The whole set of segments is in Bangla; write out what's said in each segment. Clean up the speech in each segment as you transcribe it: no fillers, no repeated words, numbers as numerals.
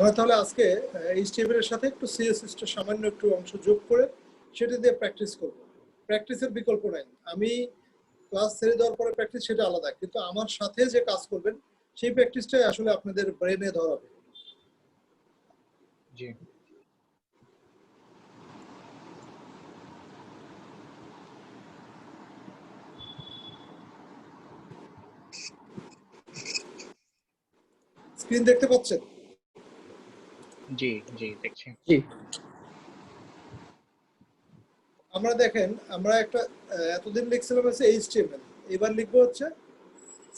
আমরা তাহলে আজকে এইচটিএমএল এর সাথে একটু সিএসএস টা সামান্য একটু অংশ যোগ করে সেটা দিয়ে প্র্যাকটিস করব। প্র্যাকটিসের বিকল্প নাই। আমি ক্লাস ছেড়ে দেওয়ার পরে প্র্যাকটিস সেটা আলাদা, কিন্তু আমার সাথে যে কাজ করবেন সেই প্র্যাকটিসটাই আসলে আপনাদের ব্রেনে ধরাবে। জি স্ক্রিন দেখতে পাচ্ছেন? জি জি দেখছি। জি আমরা দেখেন, আমরা একটা এতদিন লিখছিলাম হচ্ছে এইচটিএমএল, এবার লিখবো হচ্ছে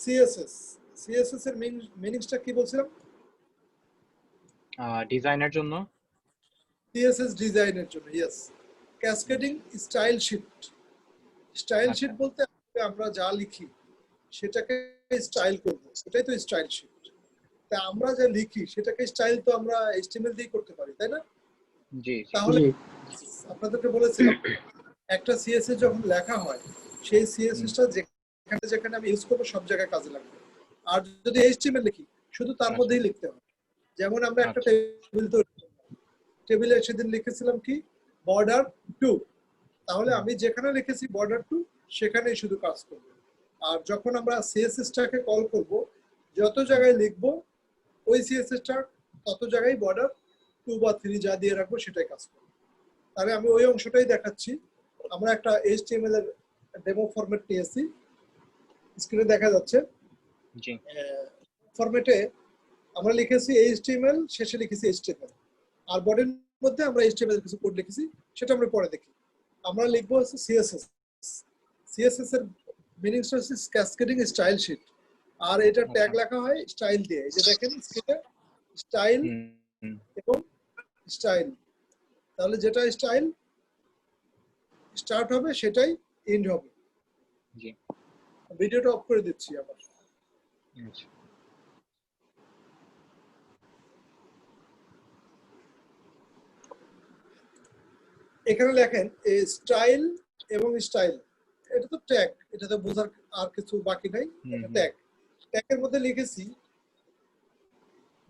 সিএসএস। সিএসএস এর মিনিংসটা কি বলছিলাম? ডিজাইনের জন্য। সিএসএস ডিজাইনের জন্য, yes. Cascading style sheet. Style sheet বলতে আমরা যা লিখি সেটাকে স্টাইল করব, এটাই তো স্টাইল শিট। তা আমরা যা লিখি সেটাকে স্টাইল তো আমরা এইচটিএমএল দিয়ে করতে পারি, তাই না? জি তাহলে আপনাদেরকে বলেছিলাম একটা সিএসএস যখন লেখা হয় সেই সিএসএসটা যেখানে যেখানে আমি ইউজ করবো সব জায়গায় কাজে লাগবে। আর যদি এইচটিএমএল লিখি শুধু তার মধ্যেই লিখতে হবে। যেমন আমরা একটা টেবিল তৈরি করলাম, টেবিলে সেদিন লিখেছিলাম কি বর্ডার 2, তাহলে আমি যেখানে লিখেছি বর্ডার 2 সেখানেই শুধু কাজ করবে। আর যখন আমরা সিএসএসটাকে কল করব যত জায়গায় লিখবো ওই সিএসএসটা তত জায়গায় বর্ডার 2 বা 3 যা দিয়ে রাখবো সেটাই কাজ করবে। তাহলে আমি ওই অংশটাই দেখাচ্ছি। আমরা একটা এইচটিএমএল এর ডেমো ফরম্যাট নিয়েছি, স্ক্রিনে দেখা যাচ্ছে। জি ফরম্যাটে আমরা লিখেছি এইচটিএমএল, শেষে লিখেছি এইচটিএমএল, আর বডির মধ্যে আমরা এইচটিএমএল এর কিছু কোড লিখেছি, সেটা আমরা পরে দেখি। আমরা লিখবো হচ্ছে সিএসএস। সিএসএস এর মিনিংসটা হচ্ছে ক্যাসকেডিং স্টাইল শিট, আর এটা ট্যাগ লেখা হয় স্টাইল দিয়ে। এই যে দেখেন স্ক্রিনে স্টাইল এবং স্টাইল, তাহলে যেটা স্টাইল স্টার্ট হবে সেটাই এন্ড হবে। জি ভিডিওটা অফ করে দিচ্ছি আবার। আচ্ছা এখানে লেখেন স্টাইল এবং স্টাইল, এটা তো ট্যাগ, এটা তো বোঝার আর কিছু বাকি নাই। এটা ট্যাগ। ট্যাগের মধ্যে লিখেছি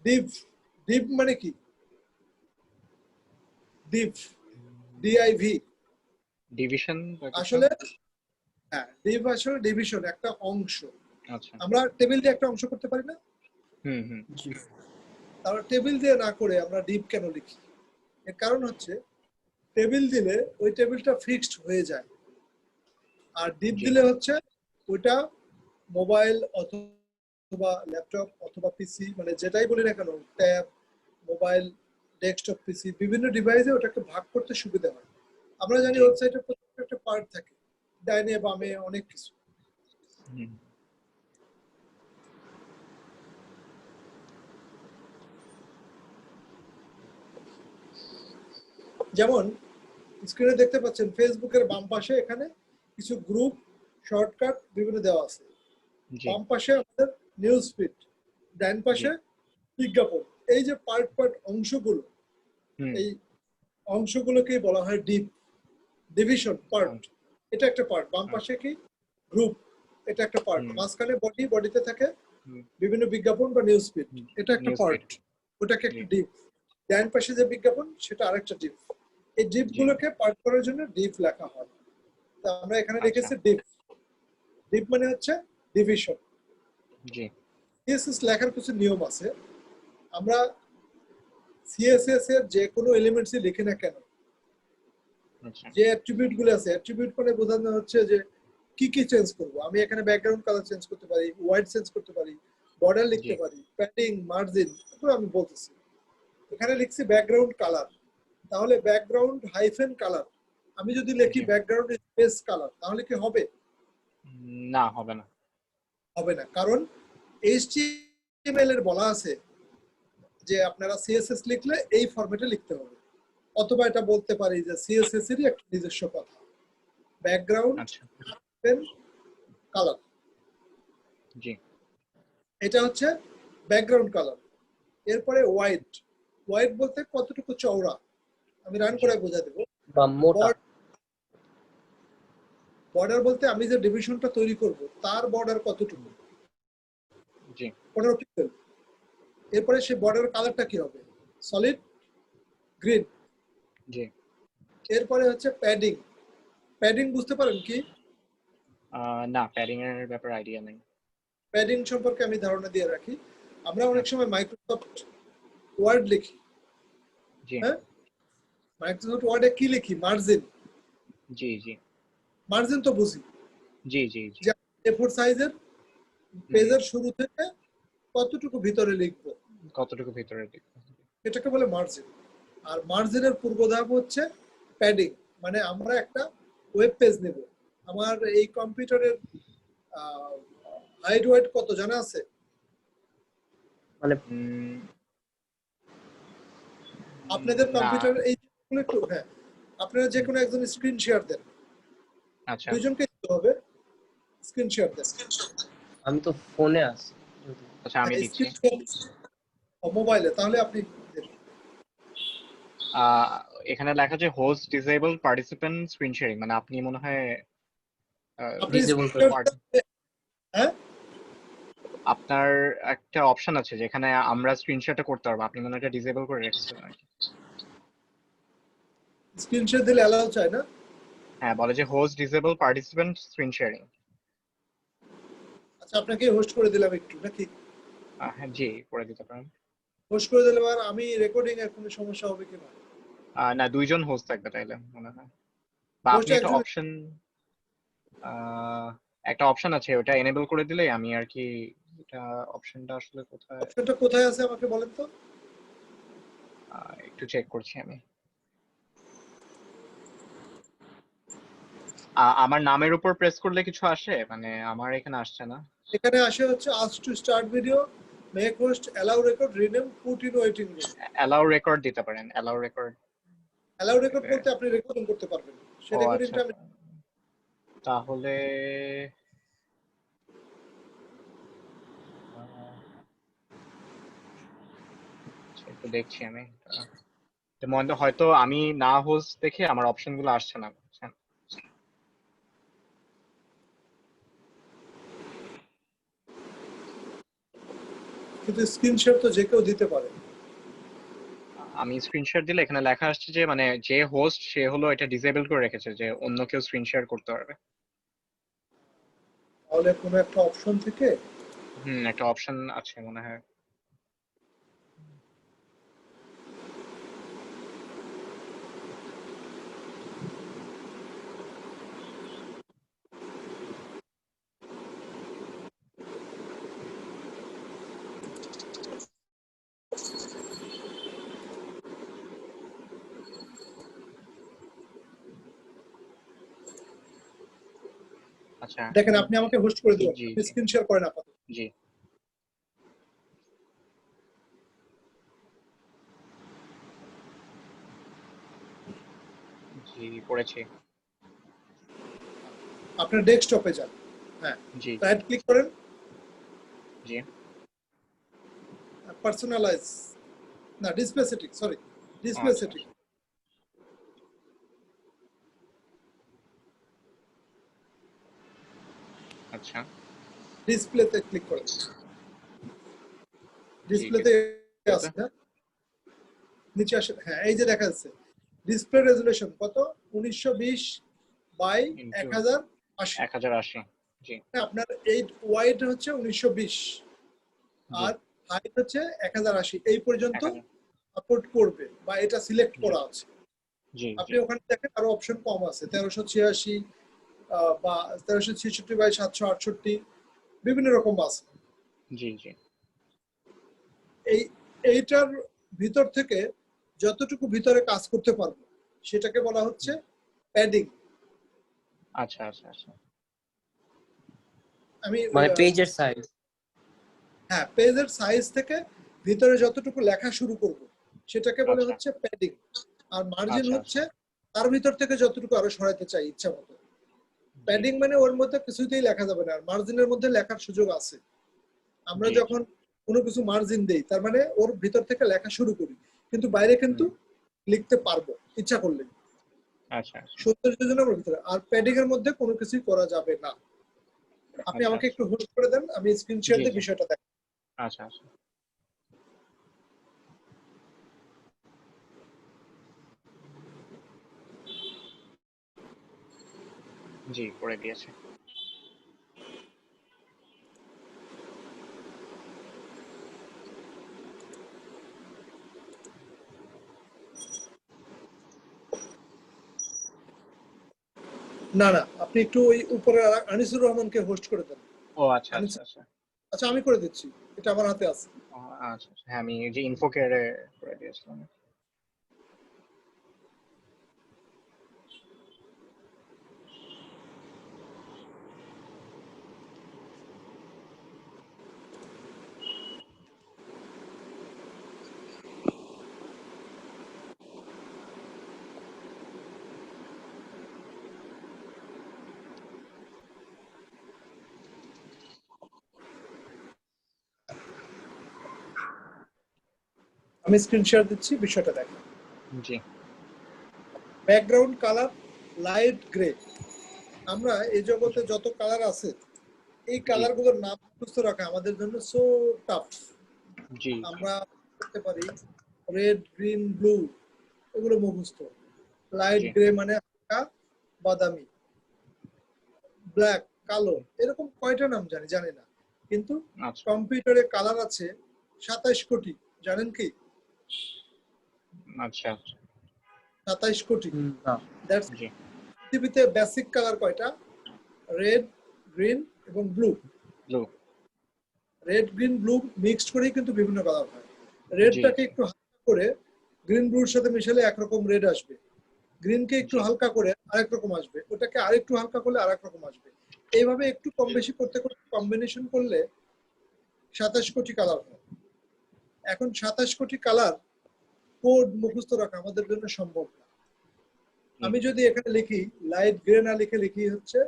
ডিভ। ডিভ মানে কি? ডিভ, ডিআইভি, ডিভিশন আসলে হ্যাঁ, ডিভ আসলে ডিভিশন, একটা অংশ। আচ্ছা আমরা টেবিল দিয়ে একটা অংশ করতে পারি না? তাহলে টেবিল দিয়ে না করে আমরা ডিভ কেন লিখি? এর কারণ হচ্ছে টেবিল দিলে ওই টেবিলটা ফিক্সড হয়ে যায়, আর ডিপ দিলে হচ্ছে ওইটা মোবাইল অথবা ল্যাপটপ অথবা পিসি, মানে যেটাই বলি না কেন, ট্যাব, মোবাইল, ডেস্কটপ, পিসি, বিভিন্ন ডিভাইসে ওটাকে ভাগ করতে সুবিধা হয়। আমরা জানি ওয়েবসাইটের প্রত্যেকটা একটা পার্ট থাকে, ডাইনে বামে অনেক কিছু। যেমন স্ক্রিনে দেখতে পাচ্ছেন ফেসবুকের বাম পাশে এখানে কিছু গ্রুপ, শর্টকাট বিভিন্ন দেওয়া আছে। বাম পাশে আমাদের নিউজ ফিড, ডান পাশে বিজ্ঞাপন। এই যে পার্ট পার্ট অংশগুলো, এই অংশগুলোকে বলা হয় ডিপ, ডিভিশন, পার্ট। এটা একটা পার্ট। বাম পাশে কি গ্রুপ, এটা একটা পার্ট। মাঝখানে বডি, বডিতে থাকে বিভিন্ন বিজ্ঞাপন বা নিউজ ফিড, এটা একটা পার্ট, ওটাকে একটা ডিপ। ডান পাশে যে বিজ্ঞাপন সেটা আরেকটা ডিপ। এই ডিপ গুলোকে পার্ট করার জন্য ডিপ লেখা হয়। তা আমরা এখানে লিখেছি ডিপ। ডিপ মানে হচ্ছে ডিভিশন। জি সিএসএস লেখার কিছু নিয়ম আছে। আমরা সিএসএস এর যে কোনো এলিমেন্টসই লিখি না কেন, যে অ্যাট্রিবিউট গুলো আছে, অ্যাট্রিবিউট মানে বোঝানো হচ্ছে যে কি কি চেঞ্জ করব। আমি এখানে ব্যাকগ্রাউন্ড কালার চেঞ্জ করতে পারি, হোয়াইট চেঞ্জ করতে পারি, বর্ডার লিখতে পারি, প্যাডিং, মার্জিন, এগুলো আমি বলতেছি। এখানে লিখছি ব্যাকগ্রাউন্ড কালার, তাহলে ব্যাকগ্রাউন্ড হাইফেন কালার। আমি যদি লিখি ব্যাকগ্রাউন্ড স্পেস কালার, তাহলে কি হবে? না, হবে না। হবে না, কারণ এইচটিএমএল এর বলা আছে যে আপনারা সিএসএস লিখলে এই ফরম্যাটে লিখতে হবে। অথবা এটা বলতে পারি যে সিএসএস এরই একটা নিজস্ব কথা, ব্যাকগ্রাউন্ড কালার। জি এটা হচ্ছে ব্যাকগ্রাউন্ড কালার। এরপরে হোয়াইট। হোয়াইট বলতে কতটুকু চওড়া, আমি রান করে বোঝা দেব। বর্ডার বলতে আমি যে ডিভিশনটা তৈরি করব তার বর্ডার কতটুকু, 15 পিক্সেল। এরপরে সেই বর্ডার কালারটা কি হবে, সলিড গ্রিন। জি। এরপরে হচ্ছে প্যাডিং। প্যাডিং বুঝতে পারেন কি? না, প্যাডিং এর ব্যাপারে আইডিয়া নেই। প্যাডিং সম্পর্কে আমি ধারণা দিয়ে রাখি। আমরা অনেক আচ্ছা। সময় মাইক্রোসফট ওয়ার্ড লিখি, জি হ্যাঁ? মাইক্রোসফট ওয়ার্ডে কি লিখি? মার্জিন। জি জি মার্জিন তো বুঝি, জি জি জি যে A4 সাইজের পেজের শুরু থেকে কতটুকু ভিতরে লিখবো, কতটুকু ভিতরে দিক? এটাকে বলে মার্জিন। আর মার্জিনের পূর্বধাপ হচ্ছে প্যাডিং, মানে আমরা একটা ওয়েব পেজ নেব। আমার এই কম্পিউটারের হাইট ওয়েট কত জানা আছে? মানে আপনাদের না। কম্পিউটার এই একটু, হ্যাঁ, আপনারা যে কোনো একজন স্ক্রিন শেয়ার দেন, আচ্ছা দুইজনকে দিতে হবে স্ক্রিন শেয়ার দেন। আমি তো ফোনে আছি। আচ্ছা, আমি দিচ্ছি। স্ক্রিন মোবাইলে, তাহলে আপনি দেন। আহ, এখানে লেখা আছে host disable participant screen sharing, মানে আপনি মনে হয় আপনি Disable screen করে। share- হ্যাঁ, আপনার একটা অপশন আছে যেখানে আমরা স্ক্রিন শেয়ারটা করতে পারবো, আপনি মনে হয় এটা ডিসেবল করে রেখেছেন আর কি। স্ক্রিন শেয়ার দিলে অ্যালাউ চায় না। হ্যাঁ, বলে যে host disable participant screen sharing. আচ্ছা, আপনাকে হোস্ট করে দিলাম একটু নাকি? হ্যাঁ, জি, করে দিতে পারেন। হোস্ট করে দিলে আর আমি রেকর্ডিং এর কোনো সমস্যা হবে কিনা? না, দুইজন হোস্ট থাকবে তাইলে মনে হয়, বা হোস্ট আপনি একজন। একটা অপশন আছে, ওটা এনেবল করে দিলেই আমি আর কি। এটা অপশনটা আসলে কোথায়, অপশনটা কোথায় আছে আমাকে বলেন তো। একটু চেক করছি আমি। আমার নামের উপর প্রেস করলে কিছু আসে? মানে আমার এখানে আসছে না। এখানে আসে হচ্ছে ask to start video, make host, allow record, rename, put in waiting room. Allow record দিতে পারেন, অ্যালাউ রেকর্ড। অ্যালাউ রেকর্ড বলতে আপনি রেকর্ডিং করতে পারবেন, সেই ও আচ্ছা, রেকর্ডিংটা আমি। তাহলে আচ্ছা, একটু দেখছি আমি। তো মনে হয় হয়তো আমি না হোস্ট দেখে আমার অপশন গুলো আসছে না, বুঝছেন? কিন্তু স্ক্রিন শেয়ার তো যে কেউ দিতে পারে। আমি স্ক্রিনশট দিলে এখানে লেখা আসছে যে মানে যে হোস্ট সে হলো এটা ডিসেবল করে রেখেছে, যে অন্য কেউ স্ক্রিন শেয়ার করতে পারবে। তাহলে কোনো একটা অপশন থেকে একটা অপশন আছে মনে হয়। আচ্ছা, দেখেন, আপনি আমাকে হোস্ট করে দিলেন, জি আপনি জি স্ক্রিন শেয়ার করেন আপাতত। জি জি করেছি। আপনার ডেস্কটপে যান, হ্যাঁ, জি রাইট ক্লিক করেন, জি পার্সোনালাইজ, না ডিসপ্লে সেটিং, সরি, ডিসপ্লে আচ্ছা সেটিং। আচ্ছা ডিসপ্লেতে ক্লিক করেন, জি, ডিসপ্লেতে আছে না, নিচে আসে, হ্যাঁ, এই যে দেখা যাচ্ছে ডিসপ্লে রেজুলেশন কত, 1920 বাই ইন্টু 1080। 1080। জি আপনার এই ওয়াইড হচ্ছে 1920 জি আর হাইট হচ্ছে 1080, এই পর্যন্ত 1000। সাপোর্ট করবে বা এটা সিলেক্ট জি করা আছে। জি আপনি জি ওখানে দেখেন আরো অপশন কম আছে, 1386 বা 1366 বাই 768, বিভিন্ন রকম আছে। জি জি এই এইটার ভিতর থেকে যতটুকু ভিতরে কাজ করতে পারবো সেটাকে বলা হচ্ছে প্যাডিং। আচ্ছা আচ্ছা আচ্ছা আমি মানে পেজের সাইজ। হ্যাঁ, পেজের সাইজ থেকে ভিতরে যতটুকু লেখা শুরু করব সেটাকে বলে আচ্ছা হচ্ছে প্যাডিং। আর মার্জিন আচ্ছা হচ্ছে তার ভিতর থেকে যতটুকু আরো সরাইতে চাই ইচ্ছা মতো। জি প্যাডিং মানে ওর মধ্যে কিছুতেই লেখা যাবে না, আর মার্জিনের মধ্যে লেখার সুযোগ আছে। আমরা জি যখন কোনো কিছু মার্জিন দেই তার মানে ওর ভিতর থেকে লেখা শুরু করি, কিন্তু বাইরে কিন্তু লিখতে পারবো ইচ্ছা করলে, আচ্ছা আচ্ছা সৌন্দর্যের জন্য ওর ভিতরে। আর প্যাডিং এর মধ্যে কোনো কিছুই করা যাবে না। আপনি আচ্ছা আমাকে একটু হোস্ট করে দেন, আমি স্ক্রিন শেয়ার জি দিয়ে জি বিষয়টা দেখ। আচ্ছা আচ্ছা জি করে দিয়েছে। না না, আপনি একটু ওই উপরে আনিসুর রহমানকে হোস্ট করে দেন। ও আচ্ছা আনিস, আচ্ছা আচ্ছা। আচ্ছা আমি করে দিচ্ছি, এটা আমার হাতে আছে। ও, আচ্ছা আচ্ছা। হ্যাঁ আমি এই যে ইনফো কেয়ারে করে দিয়েছিলাম। আমি স্ক্রিন শেয়ার দিচ্ছি, বিষয়টা দেখেন। জি ব্যাকগ্রাউন্ড কালার লাইট গ্রে। আমরা এই জগতে যত কালার আছে, এই জি কালারগুলোর নাম মুখস্থ রাখা আমাদের জন্য সো টাফ। জি আমরা করতে পারি রেড, গ্রিন, ব্লু, এগুলো মুখস্থ। লাইট জি গ্রে মানে হালকা বাদামি, ব্ল্যাক কালো, এরকম কয়টা নাম জানি না, কিন্তু আচ্ছা কম্পিউটারে কালার আছে 27 কোটি, জানেন কি? আচ্ছা আচ্ছা 27 কোটি। না। দ্যাটস, জি পৃথিবীতে বেসিক কালার কয়টা? রেড, গ্রিন এবং blue. Blue red, green, blue mixed করেই কিন্তু বিভিন্ন কালার হয়। জি রেডটাকে জি একটু হালকা করে গ্রিন ব্লুর সাথে মিশালে একরকম রেড আসবে, গ্রিনকে একটু জি হালকা করে আরেক রকম আসবে, ওটাকে আরেকটু হালকা করলে আরেক রকম আসবে। এইভাবে একটু কম বেশি করতে করতে কম্বিনেশন করলে 27 কোটি কালার হয়। এখন 27 কোটি কালার কোড মুখস্থ রাখা আমাদের জন্য সম্ভব না। জি আমি যদি এখানে লিখি লাইট গ্রে না লিখে লিখি হচ্ছে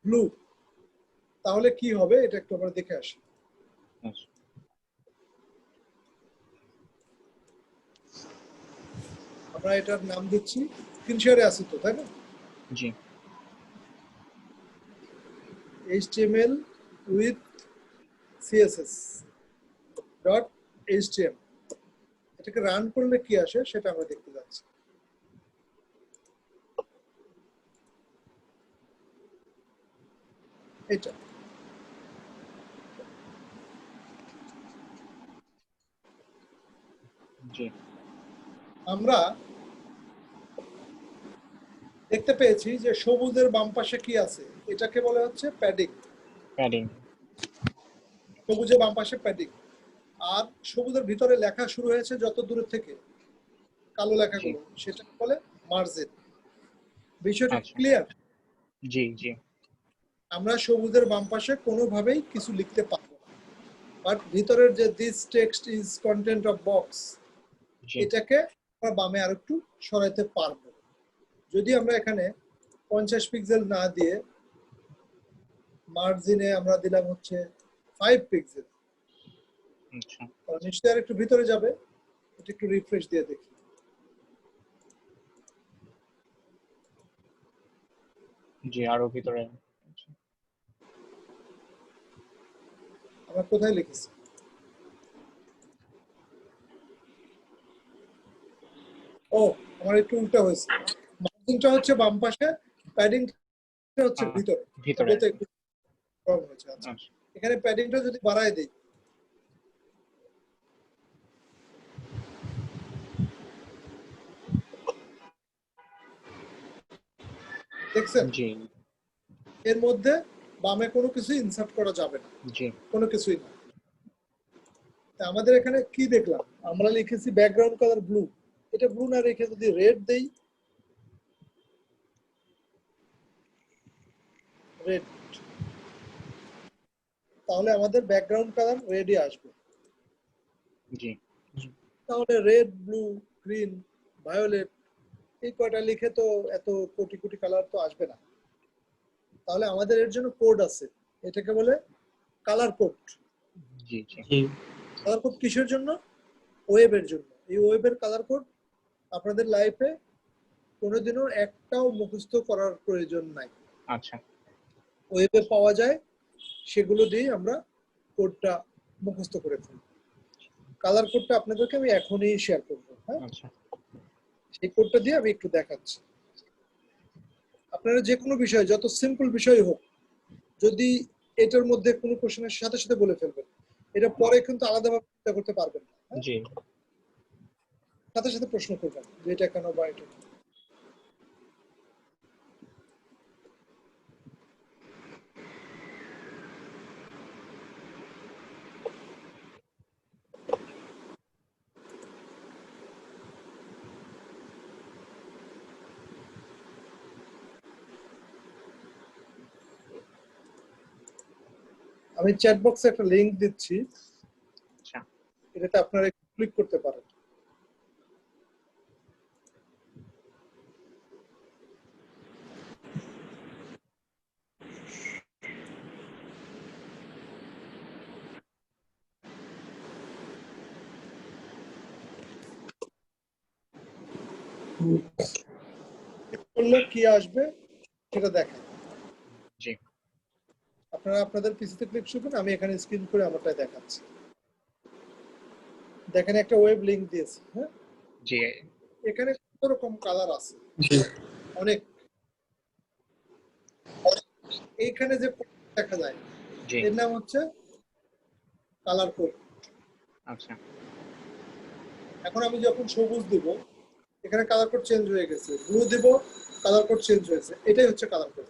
ব্লু, তাহলে কি হবে এটা একটু আমরা দেখে আসি। আচ্ছা আমরা এটার নাম দিচ্ছি, স্ক্রিন শেয়ারে আছে তো, তাই না? জি HTML with CSS dot HTML, এটাকে রান করলে কি আসে সেটা আমরা দেখতে যাচ্ছি। এটা জি আমরা দেখতে পেয়েছি যে সবুজের বাম পাশে কি আছে, এটাকে বলা হচ্ছে প্যাডিং। প্যাডিং সবুজের বাম পাশে প্যাডিং। আর সবুজের ভিতরে লেখা শুরু হয়েছে যত দূরের থেকে, কালো জি লেখাগুলো, সেটা বলে মার্জিন। বিষয়টা আচ্ছা ক্লিয়ার? জি জি আমরা সবুজের বাম পাশে কোনোভাবেই কিছু লিখতে পারবো না, বাট ভিতরের যে this text is content of box, জি এটাকে আমরা বামে আর একটু সরাইতে পারবো। যদি আমরা এখানে 50 পিক্সেল না দিয়ে মার্জিনে আমরা দিলাম হচ্ছে 5 পিক্সেল, আচ্ছা তাহলে নিশ্চয়ই আর একটু ভিতরে যাবে। এটা একটু রিফ্রেশ দিয়ে দেখি। জি আরো ভিতরে আচ্ছা আমরা কোথায় লিখেছি? ও, আমার একটু উল্টা হয়েছে। মার্জিনটা হচ্ছে বাম পাশে, প্যাডিংটা হচ্ছে ভিতরে। ভিতরে তাহলে তো একটু প্রবলেম হয়েছে। আচ্ছা, আচ্ছা এখানে প্যাডিংটা যদি বাড়ায় দেই, দেখছেন জি এর মধ্যে বামে কোনো কিছু ইনসার্ট করা যাবে না, জি কোনো কিছুই না। তা আমাদের এখানে কি দেখলাম? আমরা লিখেছি ব্যাকগ্রাউন্ড কালার ব্লু, এটা ব্লু না রেখে যদি রেড দেই, রেড, তাহলে আমাদের ব্যাকগ্রাউন্ড কালার রেডই আসবে। জি তাহলে রেড, ব্লু, গ্রিন, ভায়োলেট, এই কয়টা লিখে তো এত কোটি কোটি কালার তো আসবে না। তাহলে আমাদের এর জন্য কোড আছে, এটাকে বলে কালার কোড। জি জি জি কালার কোড কিসের জন্য? ওয়েবের জন্য। এই ওয়েবের কালার কোড আপনাদের লাইফে কোনোদিনও একটাও মুখস্থ করার প্রয়োজন নাই, আচ্ছা ওয়েবে পাওয়া যায়, সেগুলো দিয়ে আমরা কোডটা মুখস্থ করে ফেলব। কালার কোডটা আপনাদেরকে আমি এখনই শেয়ার করবো। হ্যাঁ, আচ্ছা সেই কোডটা দিয়ে আমি একটু দেখাচ্ছি। আপনারা যে কোনো বিষয়, যত সিম্পল বিষয় হোক, যদি এটার মধ্যে কোনো কোশ্চেনের সাথে সাথে বলে ফেলবেন, এটা পরে কিন্তু আলাদাভাবে চিন্তা করতে পারবেন না, হ্যাঁ? জি সাথে সাথে প্রশ্ন করবেন যে এটা কেন বা এটা কেন। আমি চ্যাট বক্সে একটা লিংক দিচ্ছি, আচ্ছা এটাতে আপনারা ক্লিক করতে পারেন। করলে কি আসবে সেটা দেখেন। জি আপনারা আপনাদের পিসিতে ক্লিক করবেন, আমি এখানে স্ক্রিন করে আমারটাই দেখাচ্ছি। দেখেন একটা ওয়েব লিংক দিয়েছে, হ্যাঁ? জি এখানে কত রকম কালার আছে, অনেক। এইখানে যে দেখা যায় জি এর নাম হচ্ছে কালার কোড। আচ্ছা এখন আমি যখন সবুজ দিব, এখানে কালার কোড চেঞ্জ হয়ে গেছে, ব্লু দিব, কালার কোড চেঞ্জ হয়েছে, এটাই হচ্ছে কালার কোড।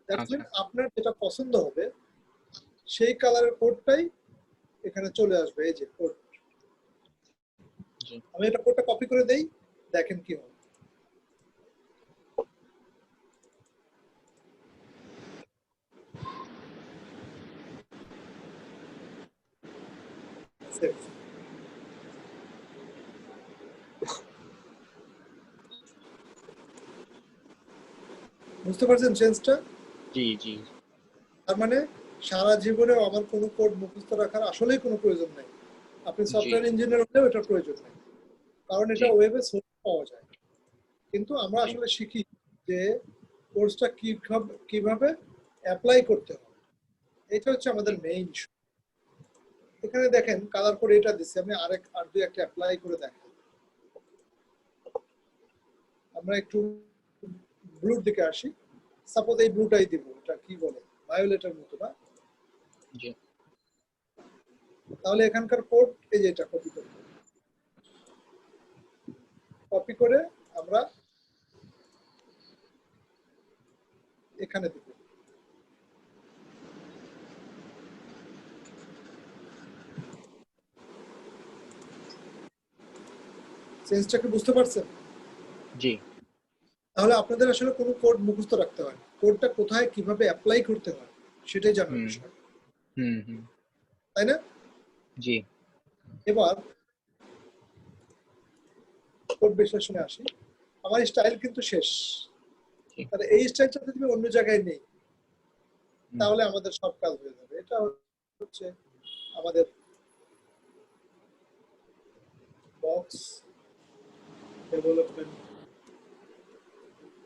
দ্যাটস আচ্ছা মিন আপনার যেটা পছন্দ হবে সেই কালারের কোডটাই এখানে চলে আসবে। এই যে কোড, জি আমি এটা কোডটা কপি করে দেই, দেখেন কি হয়। Save. বুঝতে পারছেন চেঞ্জটা? জি জি তার মানে সারা জীবনেও আমার কোনো কোড মুখস্থ রাখার আসলেই কোনো প্রয়োজন নেই। আপনি জি সফটওয়্যার ইঞ্জিনিয়ার হলেও এটার প্রয়োজন নেই, কারণ জি এটা ওয়েবে সোর্স পাওয়া যায়। কিন্তু আমরা জি আসলে শিখি যে কোর্সটা কিভাবে অ্যাপ্লাই করতে হবে, এটা হচ্ছে আমাদের মেইন ইস্যু। এখানে দেখেন কালার কোড এটা দিচ্ছে, আমি আর দুই একটা অ্যাপ্লাই করে দেখেন। আমরা একটু ব্লুর দিকে আসি, সাপোজ এই ব্লুটাই দিব, এটা কি বলে ভায়োলেটের মতো না? জি তাহলে এখানকার কোড এই যে এটা কপি করব, কপি করে আমরা এখানে দেব। চেঞ্জটাকে বুঝতে পারছেন? জি তাহলে আপনাদের আসলে কোনো কোড মুখস্থ রাখতে হয়, কোডটা কোথায় কিভাবে অ্যাপ্লাই করতে হয় সেটাই জানার হুম বিষয়, হুম তাই না? জি এবার কোড বিশ্লেষণে আসি। আমার স্টাইল কিন্তু শেষ, জি তাহলে এই স্টাইলটা যদি অন্য জায়গায় নেই হুম, তাহলে আমাদের সব কাজ হয়ে যাবে। এটা হচ্ছে আমাদের box development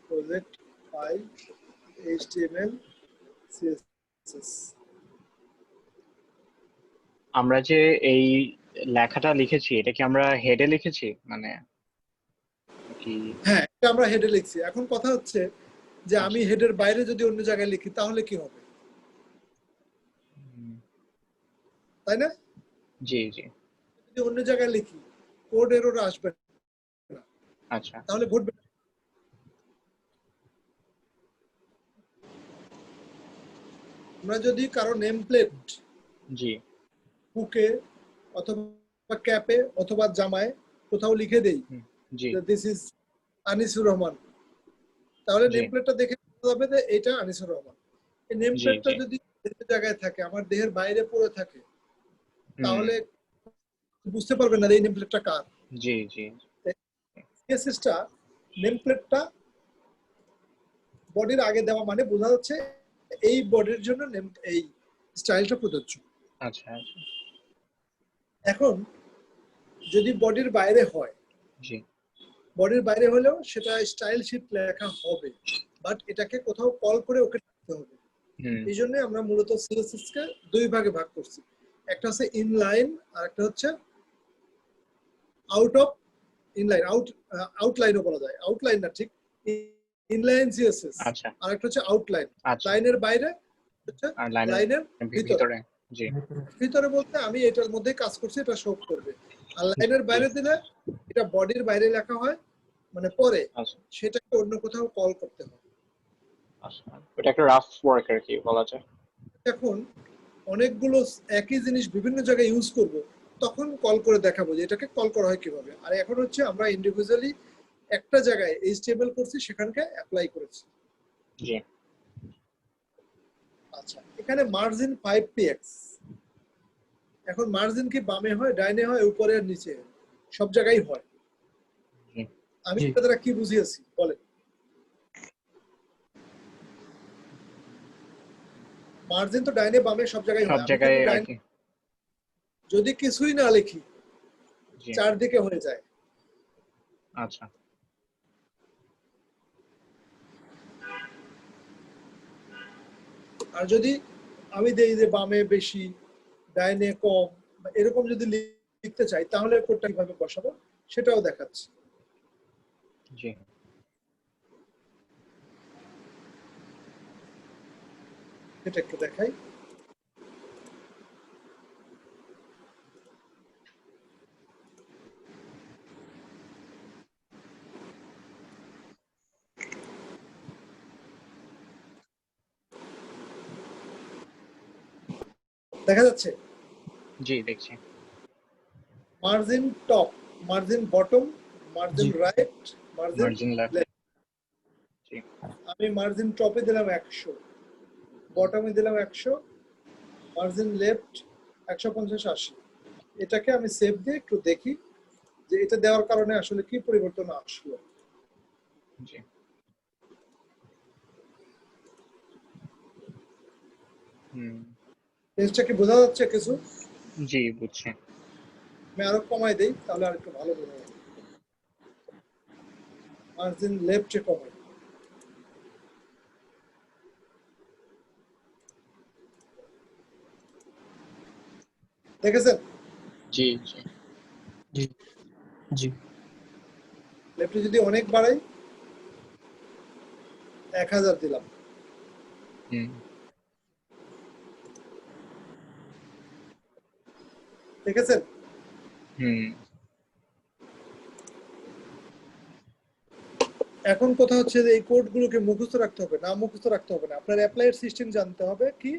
project file HTML CSS। আমরা যে এই লেখাটা লিখেছি এটা কি আমরা হেডে লিখেছি মানে কি? হ্যাঁ, এটা আমরা হেডে লিখছি। এখন কথা হচ্ছে যে আমি আচ্ছা হেডের বাইরে যদি অন্য জায়গায় লিখি তাহলে কি হবে, হুম, তাই না? জি জি যদি অন্য জায়গায় লিখি কোড এরর আসবে না, আচ্ছা তাহলে ঘটবে না। আমরা যদি কারো নেম প্লেট জি বুকে অথবা ক্যাপে অথবা জামায় কোথাও লিখে দেই হুম, জি যে দিস ইজ আনিসুর রহমান, তাহলে জি নেম প্লেটটা দেখে বোঝা যাবে যে এটা আনিসুর রহমান। এই নেম জি প্লেটটা জি যদি দেহের জায়গায় থাকে, আমার দেহের বাইরে পড়ে থাকে, হুম তাহলে বুঝতে পারবেন না যে এই নেম প্লেটটা কার। জি জি সিএসএসটা নেম প্লেটটা বডির আগে দেওয়া মানে বোঝা যাচ্ছে এই বডির জন্য এই স্টাইলটা প্রযোজ্য। আচ্ছা আচ্ছা এখন যদি বডির বাইরে হয়, জি বডির বাইরে হলেও সেটা স্টাইল শিট লেখা হবে, বাট এটাকে কোথাও কল করে ওকে রাখতে হবে। হুম এই জন্য আমরা মূলত সিএসএস কে দুই ভাগে ভাগ করছি, একটা হচ্ছে ইনলাইন আর একটা হচ্ছে আউট অফ ইনলাইন। আউটলাইনও বলা যায়, আউটলাইন না ঠিক, ইনলাইন সিএসএস, আচ্ছা আর একটা হচ্ছে আউটলাইন। আচ্ছা লাইনের বাইরে হচ্ছে আর লাইনের লাইনের ভিতরে। ভিতরে জি ভিতরে বলতে আমি এটার মধ্যে কাজ করছি, এটা শো করবে। আর লাইনের বাইরে দিলে এটা বডির বাইরে লেখা হয়, মানে পরে আচ্ছা সেটাকে অন্য কোথাও কল করতে হয়। আচ্ছা এটা একটা রাফ ওয়ার্ক আর কি বলা যায়। এখন অনেকগুলো একই জিনিস বিভিন্ন জায়গায় ইউজ করব, তখন কল করে দেখাবো যে এটাকে কল করা হয় কিভাবে। আর এখন হচ্ছে আমরা ইন্ডিভিজুয়ালি একটা জায়গায় এইচটিএমএল করছি, সেখানকে অ্যাপ্লাই করেছি। জি আচ্ছা, এখানে মার্জিন 5px। এখন মার্জিন কি বামে হয়, ডাইনে হয়, উপরে আর নিচে, সব জায়গায় হয়? জি আমি জি। এটা দ্বারা কি বুঝিয়েছি বলেন? মার্জিন তো ডাইনে বামে সব জায়গায় সব হয়। আমি জায়গায় কিন্তু আর কি যদি কিছুই না লিখি, জি চারদিকে হয়ে যায়। আচ্ছা আর যদি আমি দেই যে বামে বেশি, ডাইনে কম, বা এরকম যদি লিখতে চাই, তাহলে কোডটা কিভাবে বসাবো সেটাও দেখাচ্ছি। জি এটা একটু দেখাই। দেখা যাচ্ছে জি দেখছি margin top, margin bottom, margin জি। Right, margin margin left left. জি আমি মার্জিন টপে দিলাম 100, বটমে দিলাম 100, মার্জিন লেফট 150-80। এটাকে আমি সেভ দিয়ে একটু দেখি যে এটা দেওয়ার কারণে আসলে কি পরিবর্তন আসলো। জি হুম জিনিসটা কি বোঝা যাচ্ছে কিছু? জি বুঝছি আমি আরো কমাই দেই, তাহলে আর একটু ভালো বোঝা যাবে। মার্জিন লেফটে কমাই। দেখেছেন? জি জি জি জি লেফটে যদি অনেক বাড়াই, 1000 দিলাম, হুম দেখেছেন? হুম এখন কথা হচ্ছে যে এই কোডগুলোকে মুখস্থ রাখতে হবে না, মুখস্থ রাখতে হবে না। আপনার অ্যাপ্লাইড সিস্টেম জানতে হবে কি,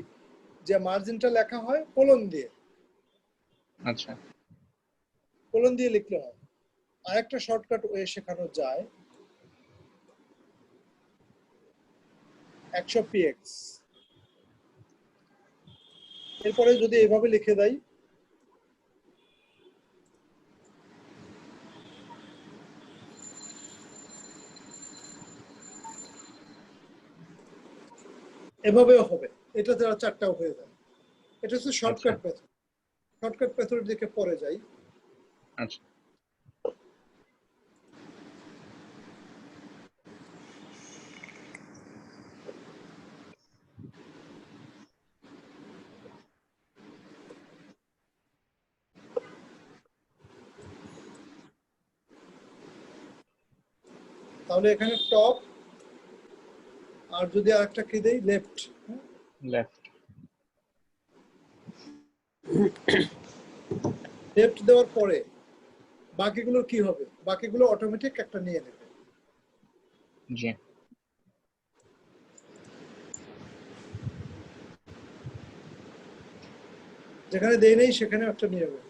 যে মার্জিনটা লেখা হয় কোলন দিয়ে, আচ্ছা কোলন দিয়ে লিখলে হয়। আরেকটা শর্টকাট ওয়ে শেখানো যায়, 100px। এরপরে যদি এভাবে লিখে দেই, এভাবেও হবে। এটা দ্বারা চারটাও হয়ে যায়। এটা হচ্ছে আচ্ছা শর্টকাট মেথড। শর্টকাট মেথডের দিকে পরে যাই। আচ্ছা তাহলে এখানে টপ, আর যদি আরেকটা কি দেই, লেফট। লেফট লেফট দেওয়ার পরে বাকিগুলো কি হবে? বাকিগুলো অটোমেটিক একটা নিয়ে নেবে। জি যেখানে দেই নেই সেখানে একটা নিয়ে নেবে।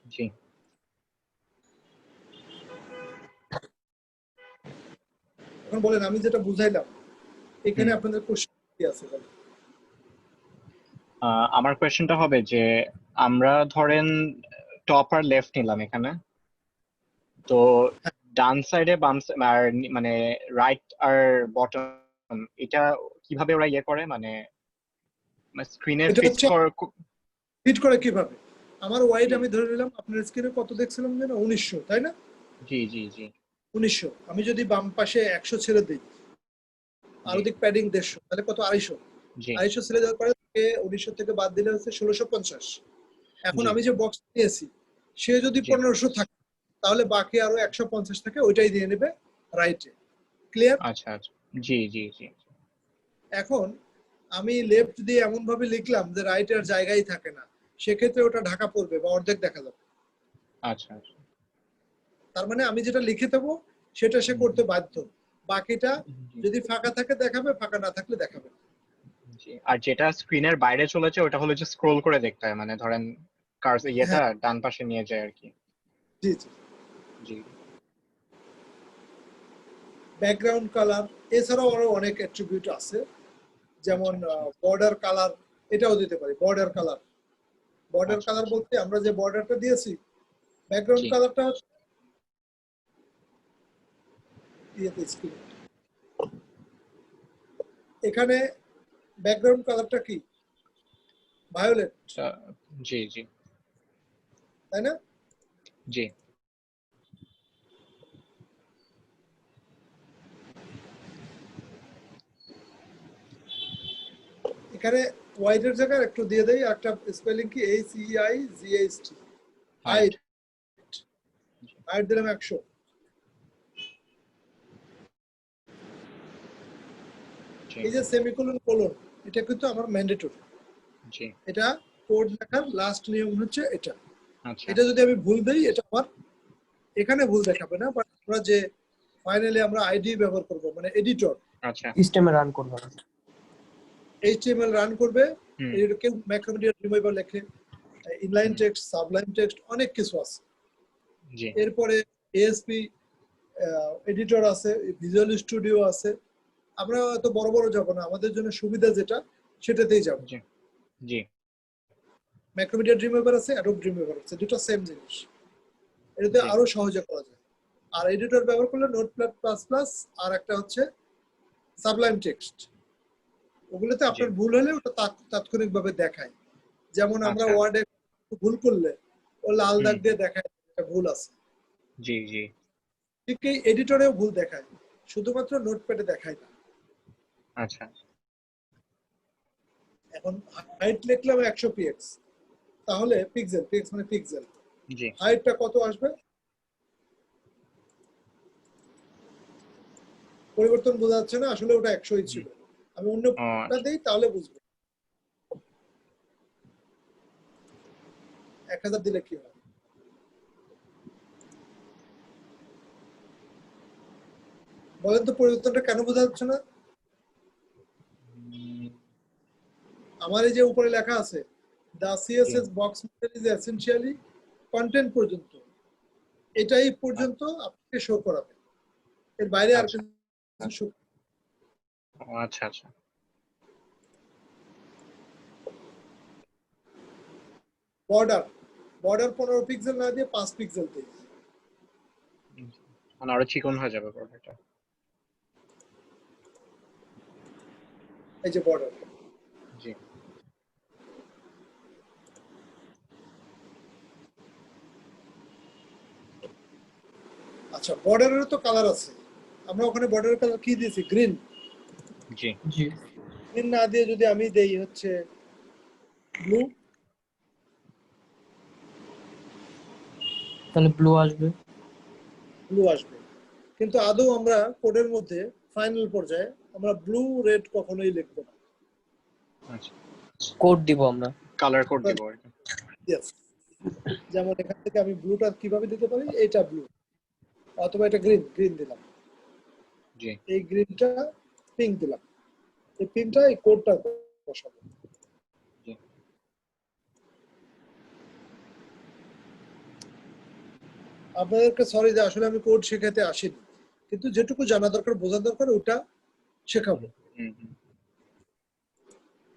জি এখন বলেন, আমি যেটা বুঝাইলাম, এখানে হুম আপনাদের কোশ্চেন কি আছে বলেন? আমার কোয়েশ্চেনটা হবে যে আমরা ধরেন টপ আর লেফট নিলাম এখানে, তো ডান সাইডে বাম আর মানে রাইট আর বটম এটা কিভাবে ওরা ইয়ে করে মানে স্ক্রিনে এটা ফিট হচ্ছে কর ফিট করে কিভাবে। আমার ওয়াইড জি আমি ধরে নিলাম, আপনার স্ক্রিনে কত দেখছিলাম যেন 1900, তাই না? জি জি জি 1900। আমি যদি বাম পাশে 100 ছেড়ে দিই, আর জি ওদিক প্যাডিং 150, তাহলে কত? 250। জি 250 ছেড়ে দেওয়ার পরে 1900 থেকে বাদ দিলে হচ্ছে 1650। এখন জি আমি যে বক্স নিয়েছি, সে যদি জি 1500 থাকে, তাহলে বাকি আরো 150 থাকে, ওইটাই দিয়ে নেবে রাইটে। ক্লিয়ার? আচ্ছা আচ্ছা, জি জি জি, এখন আমি লেফট দিয়ে এমন ভাবে লিখলাম যে রাইট এর জায়গায় থাকে না, সেক্ষেত্রে ওটা ঢাকা পড়বে বা অর্ধেক দেখা যাবে। আচ্ছা আচ্ছা, তার মানে আমি যেটা লিখে দেবো সেটা সে করতে বাধ্য, বাকিটা জি যদি ফাঁকা থাকে দেখাবে, ফাঁকা না থাকলে দেখাবে না। জি। আর যেটা স্ক্রিনের বাইরে চলেছে ওটা হলো যে স্ক্রোল করে দেখতে হয়, মানে ধরেন ইয়েটা হ্যাঁ, ডান পাশে নিয়ে যায় আর কি। জি জি। জি ব্যাকগ্রাউন্ড কালার, এছাড়াও আরো অনেক অ্যাট্রিবিউট আছে, যেমন আচ্ছা আচ্ছা, বর্ডার কালার, এটাও দিতে পারি। বর্ডার কালার, বর্ডার আচ্ছা কালার আচ্ছা, বলতে আমরা যে বর্ডারটা দিয়েছি, ব্যাকগ্রাউন্ড জি কালারটা ইয়েতে স্ক্রিন, এখানে ব্যাকগ্রাউন্ড কালারটা কি, ভায়োলেট, আহ, জি জি তাই না? জি, এখানে হোয়াইটের জায়গায় একটু দিয়ে দেই, একটা স্পেলিং কি, HEIGHT, হাইট, হাইট। হাইট দিলাম 100। জি এই যে সেমিকোলন কোলন, এটা কিন্তু আমার ম্যান্ডেটরি। জি, এটা কোড লেখার লাস্ট নিয়ম হচ্ছে এটা। আচ্ছা এটা যদি আমি ভুল দেই, এটা আমার এখানে ভুল দেখাবে না, বাট আমরা যে ফাইনালি আমরা আইডি ব্যবহার করব, মানে এডিটর আচ্ছা, সিস্টেমে রান করবে না। HTML রান করবে, হুম এটা কেউ ম্যাক্রোমিডিয়া রিমুভার লেখে, ইনলাইন হুম, টেক্সট, সাবলাইন টেক্সট, অনেক কিছু আছে। জি এরপরে ASP এডিটর আছে, ভিজুয়াল স্টুডিও আছে। আমরা এত বড় বড় যাব না, আমাদের জন্য সুবিধা যেটা সেটাতেই যাব। জি জি, ম্যাক্রোমিডিয়া ড্রিমওয়েভার আছে, অ্যাডোব ড্রিমওয়েভার আছে, দুটো সেম জিনিস। এটাতে জি আরো সহজে করা যায়। আর এডিটর ব্যবহার করলে নোটপ্যাড প্লাস প্লাস, আর একটা হচ্ছে সাবলাইম টেক্সট। ওগুলোতে জি, আপনার ভুল হলে ওটা তাৎক্ষণিকভাবে দেখায়। যেমন আমরা আচ্ছা, ওয়ার্ডে ভুল করলে ও লাল হুম দাগ দিয়ে দেখায় একটা ভুল আছে, জি জি, ঠিক এই এডিটরেও ভুল দেখায়, শুধুমাত্র নোটপ্যাডে দেখায় না। আচ্ছা, এখন হাইট লিখলাম 100 px, তাহলে পিক্সেল, পিক্স মানে পিক্সেল, জি, হাইটটা কত আসবে, পরিবর্তন বোঝা যাচ্ছে না, আসলে ওটা 100ই হুম, ছিল। আমি ও অন্যটা আচ্ছা, দিই তাহলে বুঝবো। 1000 দিলে কি হয়, বলেন তো পরিবর্তনটা কেন বোঝা যাচ্ছে না? হুম, আমার এই যে উপরে লেখা আছে, দা জি CSS box model is essentially content পর্যন্ত, এটাই পর্যন্ত আপনাকে শো করাবে, এর বাইরে আর আচ্ছা, কিছু শো। ও আচ্ছা আচ্ছা, বর্ডার, বর্ডার 15 পিক্সেল না দিয়ে 5 পিক্সেল দিই। হুম, মানে আরো চিকন হয়ে যাবে প্রোডাক্টটা। এই যে বর্ডার, জি আচ্ছা বর্ডারেরও তো কালার আছে, আমরা ওখানে বর্ডারের কালার কি দিয়েছি, গ্রিন। জি, জি, গ্রিন না দিয়ে যদি আমি দেই হচ্ছে ব্লু, তাহলে ব্লু আসবে। ব্লু আসবে। কিন্তু আদৌ আমরা কোডের মধ্যে ফাইনাল পর্যায়ে আমরা ব্লু রেড কখনোই লিখবো না। আচ্ছা, কোড দিব আমরা। কালার কোড দিব আর কি। Yes, যেমন এখান থেকে আমি ব্লুটা কিভাবে দিতে পারি, এটা ব্লু, অথবা এটা গ্রিন, গ্রিন দিলাম, জি এই গ্রিনটা পিঙ্ক দিলাম, এই পিঙ্কটা এই কোডটা বসাবো। জি, আপনাদেরকে সরি যে আসলে আমি কোড শেখাতে আসিনি, কিন্তু যেটুকু জানা দরকার, বোঝা দরকার, ওটা শেখাবো। হুম হুম হুম,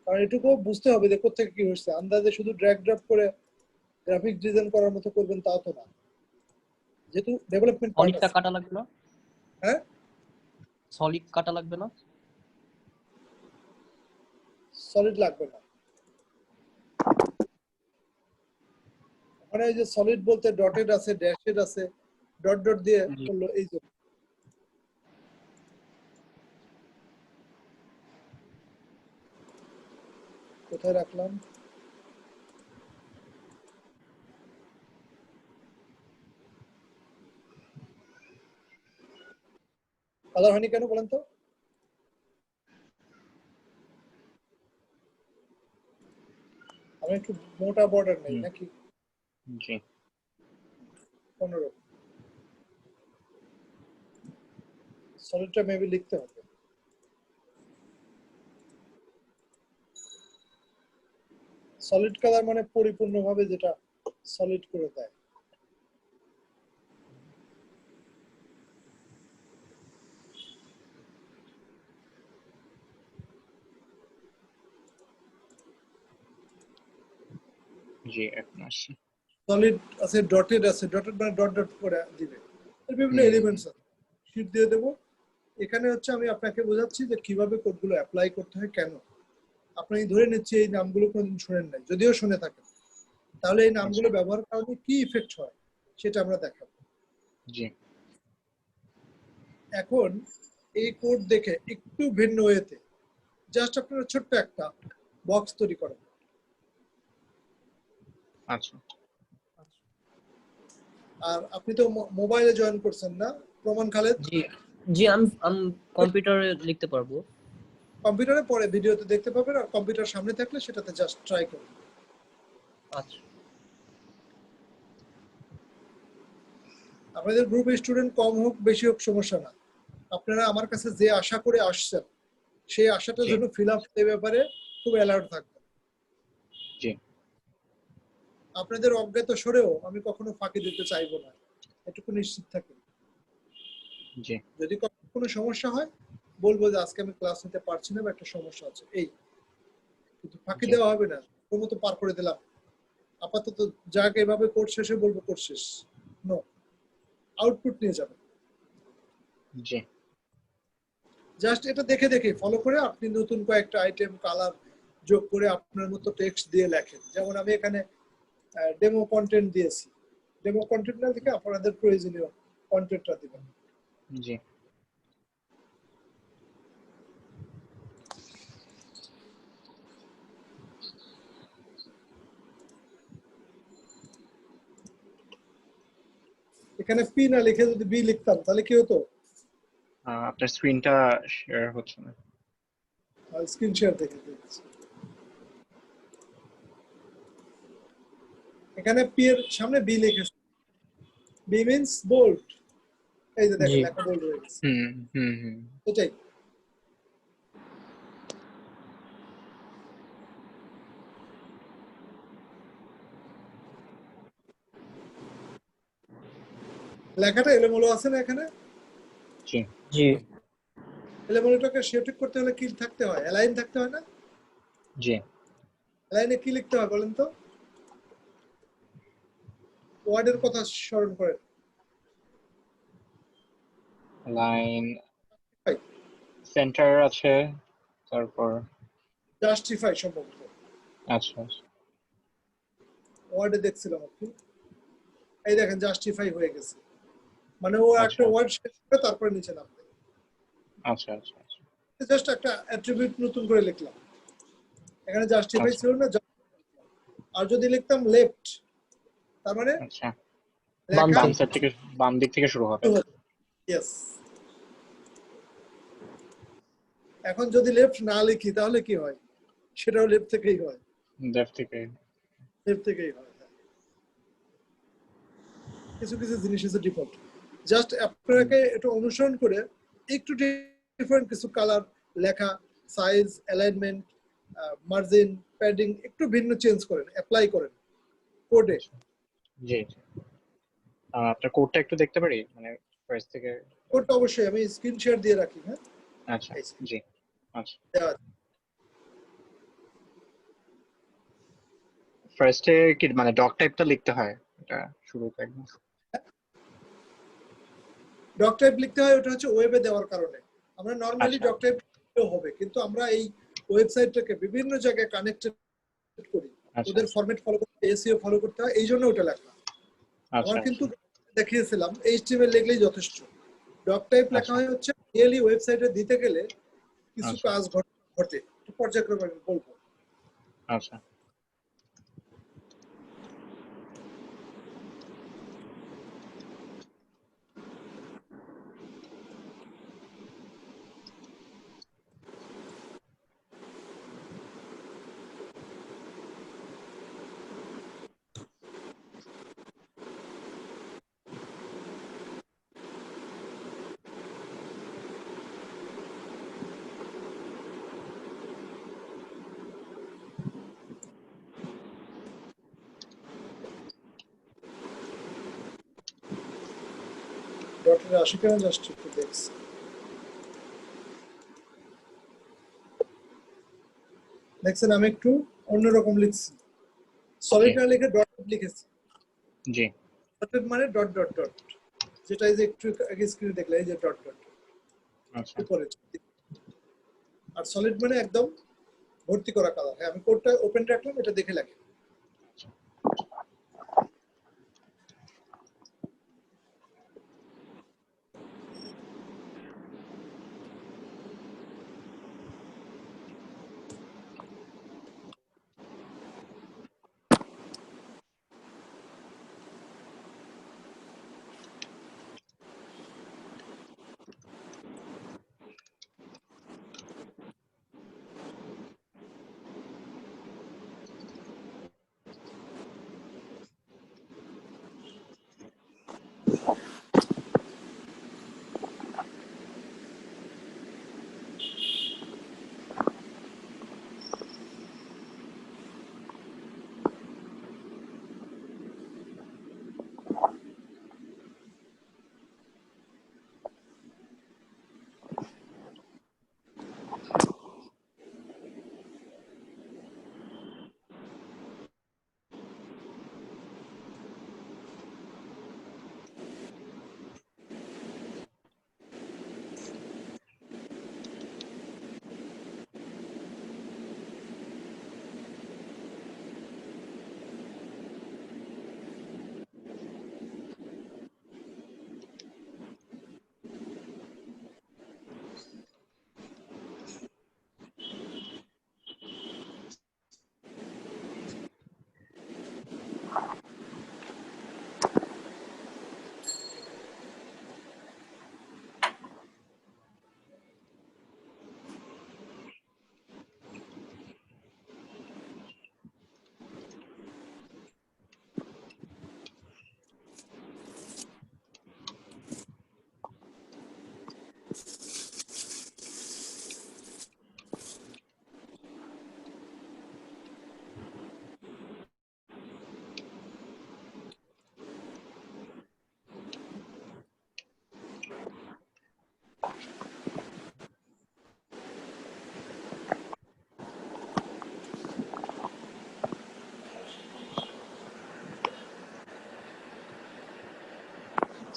কারণ এটুকু বুঝতে হবে যে কোথেকে কি হচ্ছে, আন্দাজে শুধু ড্র্যাগ ড্রপ করে গ্রাফিক ডিজাইন করার মতো করবেন তাও তো না, যেহেতু ডেভেলপমেন্ট পার্ট সলিডটা আছে। কাটা লাগবে না? হ্যাঁ, সলিড কাটা লাগবে না? সলিড লাগবে না। ওখানে এই যে সলিড বলতে ডটেড আছে, ড্যাশেড আছে, ডট ডট দিয়ে জি। করলো, এই যে কোথায় রাখলাম, কালার হয়নি কেন বলেন তো? আমি একটু মোটা বর্ডার নেই নাকি? জি 15 সলিডটা মেবি লিখতে হবে। সলিড কালার মানে পরিপূর্ণভাবে যেটা সলিড করে দেয়। জি এখন আসছে। সলিড আছে, ডটেড আছে, ডটেড মানে ডট ডট করে দিবে। এর বিভিন্ন এলিমেন্টস আছে, শীট দিয়ে দেবো। এখানে হচ্ছে আমি আপনাকে বোঝাচ্ছি যে কিভাবে কোডগুলো অ্যাপ্লাই করতে হয়, কেন। আপনি ধরে নিচ্ছি এই নামগুলো কোনোদিন শোনেন নাই, যদিও শুনে থাকেন, তাহলে এই নামগুলো ব্যবহার করাতে কি ইফেক্ট হয় সেটা আমরা দেখাবো। জি এখন এই কোড দেখে একটু ভিন্ন ওয়েতে জাস্ট আপনারা ছোট্ট একটা বক্স তৈরি করেন। আচ্ছা আর আপনি তো মোবাইলে জয়েন করছেন না প্রমাণ খালেদ? জি জি আমি কম্পিউটারে লিখতে পারবো। কম্পিউটারে পরে ভিডিওতে দেখতে পাবেন, আর কম্পিউটার সামনে থাকলে সেটাতে জাস্ট ট্রাই করুন। আচ্ছা আমাদের গ্রুপে স্টুডেন্ট কম হোক বেশি হোক সমস্যা না, আপনারা আমার কাছে যে আশা করে আসছেন সেই আশাটার জন্য ফিল আপ এই ব্যাপারে খুব অ্যালার্ট থাকবেন। জি আপনাদের অজ্ঞাত সরেও আমি কখনো ফাঁকি দিতে চাইবো না, এটুকু নিশ্চিত থাকুন। জি যদি কোনো সমস্যা হয় বলবো যে আজকে আমি ক্লাস নিতে পারছি না বা একটা সমস্যা আছে, এই কিন্তু ফাঁকি জি। দেওয়া হবে না। কোনো মতো পার করে দিলাম আপাতত, যাক এভাবে কোর্স শেষে বলবো কোর্স শেষ, নো, আউটপুট নিয়ে যাবেন। জি জাস্ট এটা দেখে দেখে ফলো করে আপনি নতুন কয়েকটা আইটেম কালার যোগ করে আপনার মতো টেক্সট দিয়ে লেখেন। যেমন আমি এখানে ডেমো কন্টেন্ট দিয়েছি, ডেমো কন্টেন্ট না লিখে আপনাদের প্রয়োজনীয় কন্টেন্টটা দিবেন। জি এখানে পি না লিখে যদি বি লিখতাম তাহলে কি হতো? আপনার স্ক্রিনটা শেয়ার হচ্ছে না। স্ক্রিন শেয়ার দেখে দিচ্ছি। এখানে পি এর সামনে বি লিখেছি, বি মিন্স বোল্ড। এই যে দেখেন জি লেখা বোল্ড হয়ে গেছে, হুম হুম হুম এটাই। লেখাটা এলোমেলো আছে না এখানে? জি জি এলোমেলোটাকে শেপ করতে হলে কি থাকতে হয়? অ্যালাইন থাকতে হয় না? জি অ্যালাইনে কি লিখতে হয় বলেন তো? ওয়ার্ডের কথা স্মরণ করেন। লাইন সেন্টার আছে, তারপর জাস্টিফাই সম্ভবত আচ্ছা আচ্ছা ওয়ার্ডে দেখছিলাম আপনি, এই দেখেন জাস্টিফাই হয়ে গেছে, মানে ও আচ্ছা একটা ওয়ার্ড শেষ করে তারপরে নিচে নামবে। আচ্ছা আচ্ছা আচ্ছা জাস্ট একটা অ্যাট্রিবিউট নতুন করে লিখলাম, এখানে জাস্টিফাই আচ্ছা ছিল না। আর যদি লিখতাম লেফট, তার মানে আচ্ছা বাম লেখা বাম দিক সাইড থেকে, বাম দিক থেকে শুরু হবে। ইয়েস। এখন যদি লেফট না লিখি তাহলে কি হয়? সেটাও লেফট থেকেই হয়, লেফট থেকে। লেফট থেকেই হয়। কিছু কিছু জিনিস হচ্ছে ডিফল্ট, জাস্ট আপনাকে এটা অনুসরণ করে একটু ডিফারেন্ট কিছু কালার, লেখা, সাইজ, অ্যালাইনমেন্ট, মার্জিন, প্যাডিং একটু ভিন্ন চেঞ্জ করেন, অ্যাপ্লাই করেন কোডে। জি জি। আপনার কোডটা একটু দেখতে পারি, মানে ফার্স্ট থেকে? কোডটা অবশ্যই আমি স্ক্রিন শেয়ার দিয়ে রাখি। হ্যাঁ, আচ্ছা এই যে, জি আচ্ছা। দেওয়া আছে। ফার্স্টে কি মানে ডক টাইপটা লিখতে হয় এটা শুরুতে একদম? ডক টাইপ লিখতে হয়, ওটা হচ্ছে ওয়েবে দেওয়ার কারণে। আমরা নরমালি আচ্ছা ডক টাইপ হবে, কিন্তু আমরা এই ওয়েবসাইটটাকে বিভিন্ন জায়গায় কানেক্টেড করি, আচ্ছা ওদের ফরম্যাট ফলো করতে, এসইও ফলো করতে হয়, এই জন্য ওটা লেখা। আচ্ছা আমার কিন্তু দেখিয়েছিলাম এইচটিএমএল লিখলেই যথেষ্ট। ডক টাইপ লেখা আচ্ছা হয় হচ্ছে রিয়েলি ওয়েবসাইটে দিতে গেলে কিছু আচ্ছা কাজ ঘটে, পর্যায়ক্রমে আমি বলবো। আচ্ছা ডটের আসে কেন জাস্ট একটু দেখছি। দেখছেন আমি একটু অন্যরকম লিখছি, সলিড না লিখে ডট লিখেছি। জি ডটেড মানে ডট ডট ডট, যেটা এই যে একটু আগে স্ক্রিনে দেখলে এই যে ডট ডট আচ্ছা উপরে। আর সলিড মানে একদম ভর্তি করা কালার। হ্যাঁ আমি কোডটা ওপেন রাখলাম, এটা দেখে লাগে।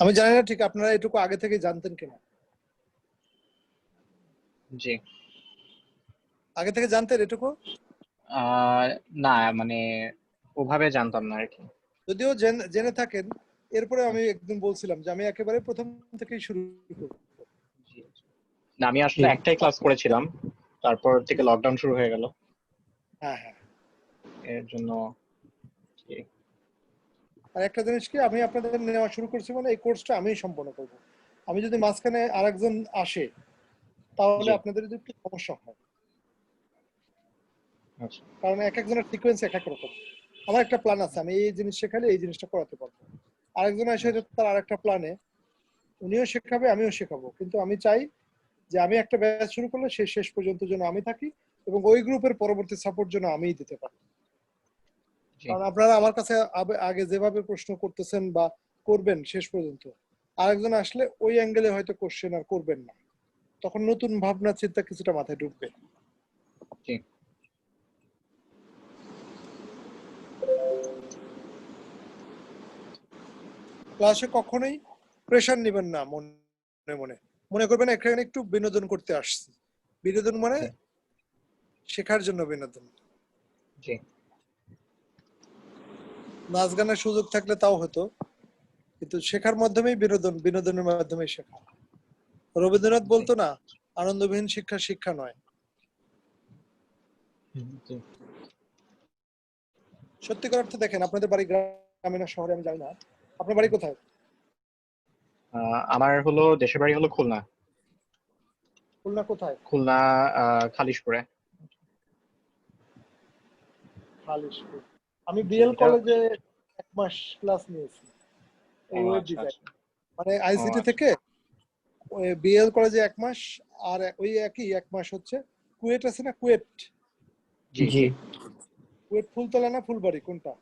আমি জানি না ঠিক আপনারা এটুকু আগে থেকে জানতেন কিনা। জি আগে থেকে জানতেন এটুকু? আহ না মানে ওভাবে জানতাম না আর কি। যদিও জেনে থাকেন, এরপরে আমি একদিন বলছিলাম যে আমি একেবারে প্রথম থেকেই শুরু করব। জি। না আমি আসলে একটাই ক্লাস করেছিলাম, তারপর থেকে লকডাউন শুরু হয়ে গেল, হ্যাঁ হ্যাঁ। এর জন্য জি। আর একটা জিনিস কি, আমি আপনাদের নেওয়া শুরু করছি মানে এই কোর্সটা আমিই সম্পন্ন করব। আমি যদি মাঝখানে আরেকজন আসে তাহলে জি আপনাদের যদি একটু সমস্যা হয়, আচ্ছা কারণ এক একজনের সিকোয়েন্স এক এক রকম। আমার একটা প্ল্যান আছে, আমি এই জিনিস শেখালে এই জিনিসটা করাতে পারবো। আরেকজন এসে তার আরেকটা প্ল্যানে, উনিও শেখাবে আমিও শেখাবো, কিন্তু আমি চাই যে আমি একটা ব্যাচ শুরু করলে সে শেষ পর্যন্ত যেন আমি থাকি এবং ওই গ্রুপের পরবর্তী সাপোর্ট যেন আমিই দিতে পারি। জি কারণ আপনারা আমার কাছে আগে যেভাবে প্রশ্ন করতেছেন বা করবেন শেষ পর্যন্ত, আরেকজন আসলে ওই অ্যাঙ্গেলে হয়তো কোশ্চেন আর করবেন না, তখন নতুন ভাবনা চিন্তা কিছুটা মাথায় ঢুকবে। জি ক্লাসে কখনোই প্রেশার নেবেন না, মনে মনে মনে করবেন এখানে একটু বিনোদন করতে আসছি। বিনোদন মানে জি শেখার জন্য বিনোদন। জি নাচ গানের সুযোগ থাকলে তাও হতো, কিন্তু শেখার মাধ্যমেই বিনোদন, বিনোদনের মাধ্যমেই শেখা। রবীন্দ্রনাথ জি বলতো না, আনন্দবিহীন শিক্ষা শিক্ষা নয়। জি। সত্যিকার অর্থে দেখেন, আপনাদের বাড়ি গ্রামে না শহরে আমি জানি না, আপনার বাড়ি কোথায়? আমার হলো দেশের বাড়ি হলো খুলনা। খুলনা কোথায়? খুলনা খালিশপুরে। খালিশপুর। আমি জি বিএল এটা কলেজে 1 মাস ক্লাস নিয়েছি, ও এই ওয়েব আচ্ছা ডিজাইন, আচ্ছা মানে ও আইসিটি আচ্ছা থেকে। ওই বিএল কলেজে 1 মাস, আর ওই একই 1 মাস হচ্ছে কুয়েট আছে না, কুয়েট। জি জি জি কুয়েট ফুলতলা না ফুলবাড়ি কোনটা?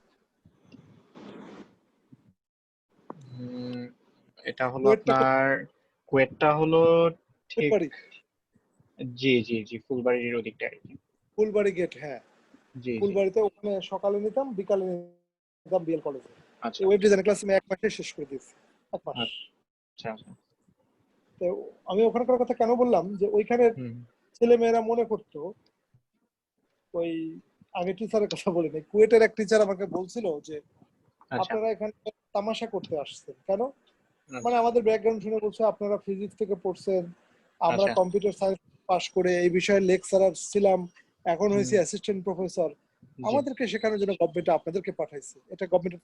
এটা হলো কুয়েটটা আপনার কুয়েটটা হলো ঠিক ফুলবাড়ি, জি জি জি ফুলবাড়ির ওদিকটা আর কি। ফুলবাড়ি গেট, হ্যাঁ জি জি ফুলবাড়িতে ওখানে সকালে নিতাম, বিকালে নিতাম বিএল কলেজে। আচ্ছা এই ওয়েব ডিজাইন ক্লাস আমি 1 মাসে শেষ করে দিয়েছি, 1 মাস। আচ্ছা আচ্ছা তো আমি ওখানকার কথা কেন বললাম, যে ওইখানের হুম ছেলে মেয়েরা মনে করতো ওই, আগে টিচারের কথা বলিনি, কুয়েটের এক টিচার আমাকে বলছিল যে আচ্ছা আপনারা এখানে তামাশা করতে আসছেন কেন, মানে আচ্ছা আমাদের ব্যাকগ্রাউন্ড শুনে বলছে আপনারা ফিজিক্স থেকে পড়ছেন, আমরা আচ্ছা কম্পিউটার সায়েন্স পাশ করে এই বিষয়ে লেকচারার ছিলাম, এখন হুম হয়েছি অ্যাসিস্ট্যান্ট প্রফেসর, জি আমাদেরকে শেখানোর জন্য গভর্নমেন্ট আপনাদেরকে পাঠাইছে, এটা গভর্নমেন্টের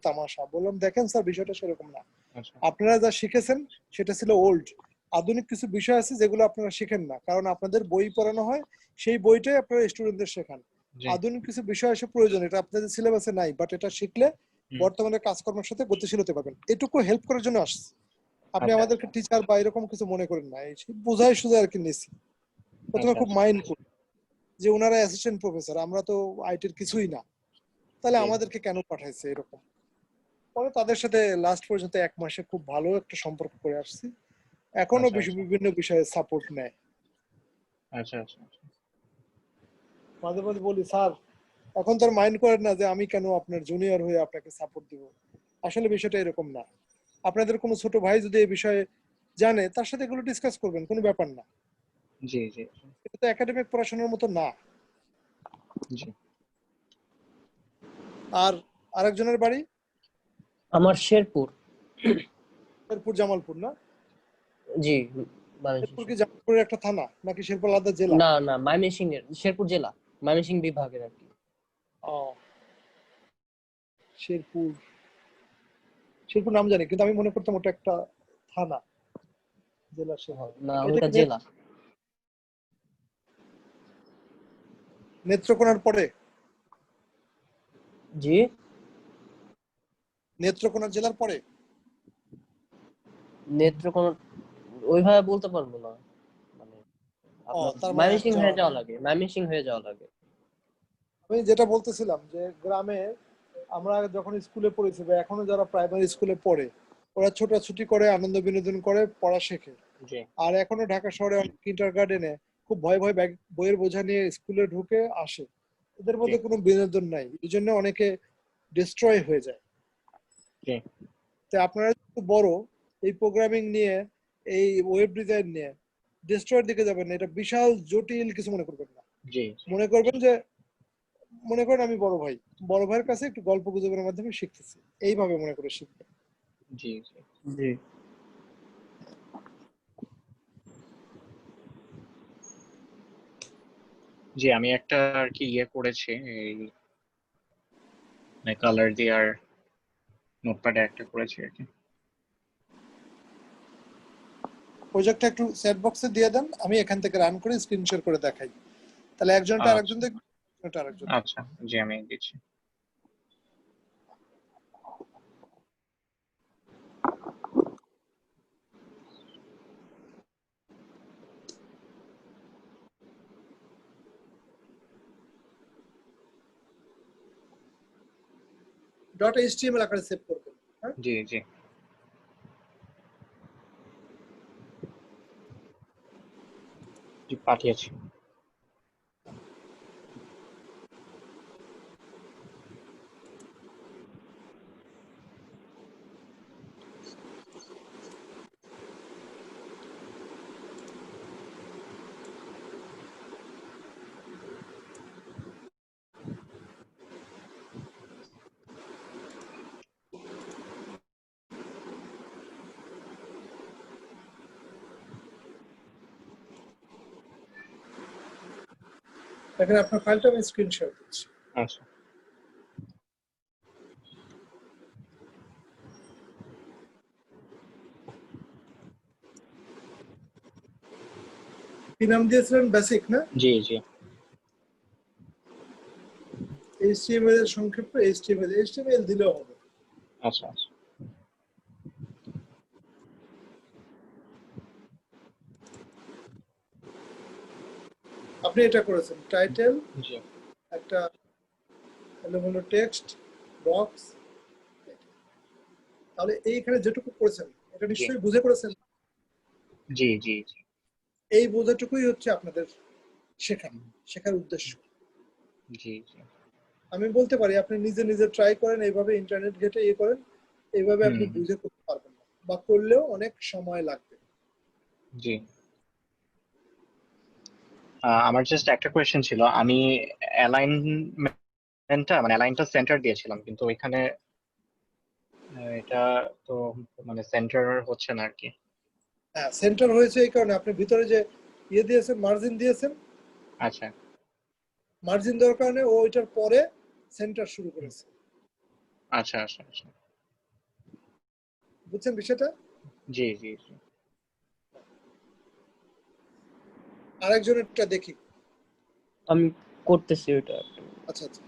তামাশা। বললাম দেখেন স্যার, বিষয়টা সেরকম না, আচ্ছা আপনারা যা শিখেছেন সেটা ছিল ওল্ড, আধুনিক কিছু বিষয় আছে যেগুলো আপনারা শিখেন না, কারণ আপনাদের বই পড়ানো হয়, সেই বইটাই আপনারা স্টুডেন্টদের শেখান। জি আধুনিক কিছু বিষয় এসে প্রয়োজন, এটা আপনাদের সিলেবাসে নাই, বাট এটা শিখলে হুম বর্তমানে কাজকর্মের সাথে গতিশীল হতে পারবেন, এটুকু হেল্প করার জন্য আসছে। আপনি আচ্ছা আমাদেরকে আচ্ছা টিচার বা এরকম কিছু মনে করেন না, এই বোঝাই সুঝা আর কি নিছি। প্রথমে আচ্ছা খুব আচ্ছা মাইন্ডফুল যে ওনারা অ্যাসিস্ট্যান্ট প্রফেসর, আমরা তো আইটির কিছুই না, তাহলে জি আমাদেরকে কেন পাঠাইছে এরকম। পরে তাদের সাথে লাস্ট পর্যন্ত 1 মাসে খুব ভালো একটা সম্পর্ক করে আসছি, এখনো আচ্ছা আচ্ছা বিভিন্ন বিষয়ে সাপোর্ট নেয়। আচ্ছা আচ্ছা আচ্ছা মাঝে মাঝে বলি স্যার, এখন তো মাইন্ড করেন না যে আমি কেন আপনার জুনিয়র হয়ে আপনাকে সাপোর্ট দিব, আসলে বিষয়টা এরকম না, আপনাদের কোনো ছোট ভাই যদি এই বিষয়ে জানে তার সাথে এগুলো ডিসকাস করবেন, কোনো ব্যাপার না, জি জি এটা তো একাডেমিক পড়াশোনার মতো না। জি আর আরেকজনের বাড়ি আমার শেরপুর। শেরপুর জামালপুর না? জি, বাংলাদেশের শেরপুর কি শেরপুর। জামালপুরের একটা থানা নাকি শেরপুর আলাদা জেলা? না না, ময়মনসিং এর, শেরপুর জেলা, ময়মনসিং বিভাগের আর কি। ও, শেরপুর, শেরপুর নাম জানি, কিন্তু আমি মনে করতাম ওটা একটা থানা, জেলা শেরপুর। না, এটা ওটা কি জেলা। নেত্রকোনার পরে? জি, নেত্রকোনা জেলার পরে? নেত্রকোনা ওইভাবে বলতে পারবো না, মানে ও, আপনার তার মানে ময়মনসিং একটা, হয়ে যাওয়া লাগে, ময়মনসিং হয়ে যাওয়া লাগে। আমি যেটা বলতেছিলাম যে গ্রামে আমরা যখন স্কুলে পড়েছি বা এখনো যারা প্রাইমারি স্কুলে পড়ে, ওরা ছোটাছুটি করে, আনন্দ বিনোদন করে, পড়া শেখে। জি আর এখনো ঢাকা শহরে অনেক কিন্ডার গার্ডেনে খুব ভয় ভয় ব্যাগ বইয়ের বোঝা নিয়ে স্কুলে ঢুকে আসে, এদের জি মধ্যে কোনো বিনোদন নাই, এই জন্য অনেকে ডিস্ট্রয় হয়ে যায়। জি তো আপনারা একটু বড়, এই প্রোগ্রামিং নিয়ে, এই ওয়েব ডিজাইন নিয়ে ডিস্ট্রয়ের দিকে যাবেন না, এটা বিশাল জটিল কিছু মনে করবেন না, জি জি মনে করবেন যে, মনে করেন আমি বড় ভাই, বড় ভাইয়ের কাছে একটু গল্প গুজবের মাধ্যমে শিখতেছি, এইভাবে মনে করে শিখবেন। জি জি জি, জি আমি একটা আর কি ইয়ে করেছি এই কালার দিয়ে আর নোটপ্যাডে একটা করেছি আর কি। প্রজেক্টটা একটু সেট বক্সে দিয়ে দেন, আমি এখান থেকে রান করে স্ক্রিন শেয়ার করে দেখাই, তাহলে একজনটা আরেকজন আচ্ছা দেখবে, একজনটা আরেকজন দেখবে। আচ্ছা জি আমি দিচ্ছি। ডট এইচটিএমএল আকারে সেভ করবেন, হ্যাঁ। জি জি জি পাঠিয়েছি। এখানে আপনার ফাইলটা আমি স্ক্রিন শেয়ার করছি। আচ্ছা কি নাম দিয়েছিলেন, বেসিক না? জি জি এইচটিএমএল এর সংক্ষেপ এইচটিএমএল, এইচটিএমএল দিলেও হবে। আচ্ছা আচ্ছা আপনি এটা করেছেন, টাইটেল, জি একটা এলোমেলো টেক্সট বক্স, তাহলে এইখানে যেটুকু করেছেন এটা নিশ্চয়ই বুঝে পড়েছেন। জি জি জি এই বোঝাটুকুই হচ্ছে আপনাদের শেখার উদ্দেশ্য। জি জি আমি বলতে পারি আপনি নিজে নিজে ট্রাই করেন, এইভাবে ইন্টারনেট ঘেটে ইয়ে করেন, এইভাবে আপনি হুম বুঝে করতে পারবেন না, বা করলেও অনেক সময় লাগবে। জি। আমার জাস্ট একটা কোয়েশ্চেন ছিল, আমি অ্যালাইনমেন্টটা মানে অ্যালাইনটা সেন্টার দিয়েছিলাম, কিন্তু ওইখানে এটা তো মানে সেন্টার হচ্ছে না আর কি। হ্যাঁ, সেন্টার হয়েছে এই কারণে আপনি ভিতরে যে ইয়ে দিয়েছেন, মার্জিন দিয়েছেন, আচ্ছা মার্জিন দেওয়ার কারণে ও ওইটার পরে সেন্টার শুরু করেছে। আচ্ছা আচ্ছা আচ্ছা। বুঝছেন বিষয়টা? জি জি জি। আরেকজনেরটা দেখি। আমি করতেছি ওটা। আচ্ছা আচ্ছা।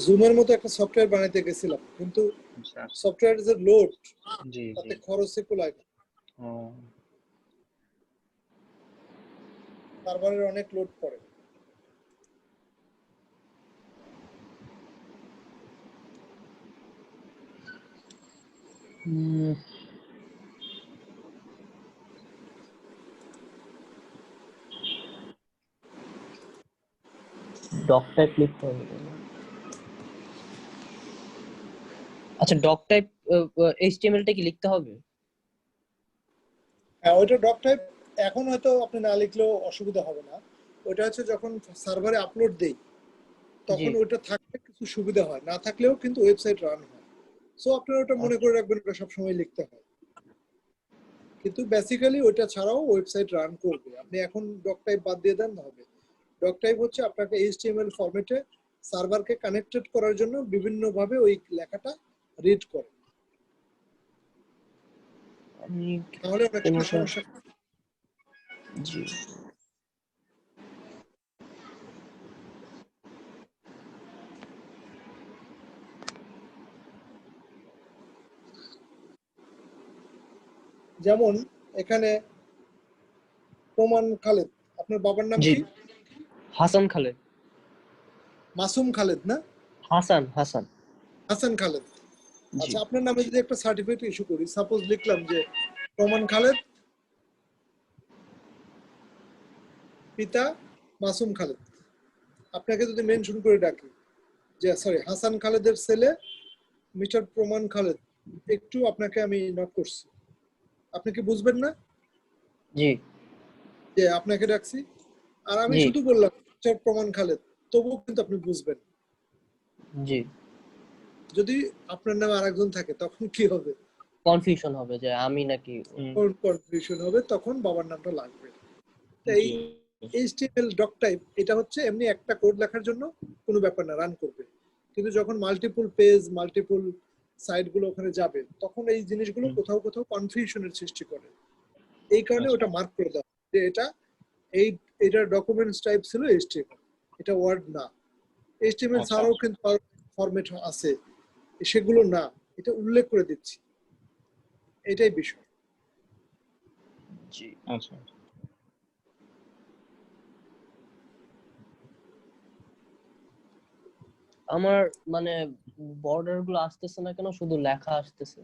জুমের মতো একটা সফটওয়্যার বানাইতে গেছিলাম, কিন্তু আচ্ছা সফটওয়্যার যে লোড, জি জি। তাতে খরচে কুলায় না। ও সার্ভারের অনেক লোড পড়ে। ডক টাইপ লিখতে হবে। আচ্ছা, ডক টাইপ এইচটিএমএল টা কি লিখতে হবে? হ্যাঁ, ওইটা ডক টাইপ এখন হয়তো আপনি না লিখলেও অসুবিধা হবে না। ওইটা হচ্ছে যখন সার্ভারে আপলোড দেই জি। তখন ওইটা থাকলে কিছু সুবিধা হয়, না থাকলেও কিন্তু ওয়েবসাইট রান হয়। সো আপনারা ওটা মনে করে রাখবেন, ওটা সবসময় লিখতে হয়। কিন্তু বেসিক্যালি ওইটা ছাড়াও ওয়েবসাইট রান করবে। আপনি এখন ডক টাইপ বাদ দিয়ে দেন, হবে। ডক টাইপ হচ্ছে আপনাকে এইচটিএমএল ফরম্যাটে সার্ভারকে কানেক্টেড করার জন্য বিভিন্নভাবে ওই লেখাটা রিড করে, আমি তাহলে অনেক সময় কোনোটা সমস্যা। জি। যেমন এখানে প্রমাণ খালেদ, আপনার বাবার নাম জি, কি? হাসান খালেদ। মাসুম খালেদ না? হাসান হাসান। হাসান খালেদ। জি আচ্ছা, আপনার নামে যদি একটা সার্টিফিকেট ইস্যু করি, সাপোজ লিখলাম যে প্রমাণ খালেদ, পিতা মাসুম খালেদ, আপনাকে যদি মেনশন করে ডাকি যে সরি হাসান খালেদের ছেলে মিস্টার প্রমাণ খালেদ, একটু আপনাকে আমি নক করছি, আপনি কি বুঝবেন না জি যে আপনাকে ডাকছি? আর আমি জি শুধু বললাম মিস্টার প্রমাণ খালেদ, তবুও কিন্তু আপনি বুঝবেন। জি। যদি আপনার নামে আরেকজন থাকে তখন কি হবে? কনফিউশন হবে যে আমি নাকি। কনফিউশন হবে, তখন বাবার নামটা লাগবে। তো এই জি এইচটিএমএল ডক টাইপ এটা হচ্ছে এমনি একটা কোড লেখার জন্য কোনো ব্যাপার না, রান করবে। কিন্তু যখন মাল্টিপল পেজ, মাল্টিপল সাইট গুলো ওখানে যাবে, তখন এই জিনিসগুলো কোথাও কোথাও কনফিউশনের সৃষ্টি করে। এই কারণে আচ্ছা ওটা মার্ক করে দেওয়া যে এই এটার ডকুমেন্টস টাইপ ছিল এইচটিএমএল, এটা ওয়ার্ড না। এইচটিএমএল আচ্ছা ছাড়াও কিন্তু ফরম্যাট আছে, সেগুলো না, এটা উল্লেখ করে দিচ্ছি, এটাই বিষয়। জি। আচ্ছা। আমার মানে বর্ডার গুলো আসতেছে না কেন, শুধু লেখা আসতেছে।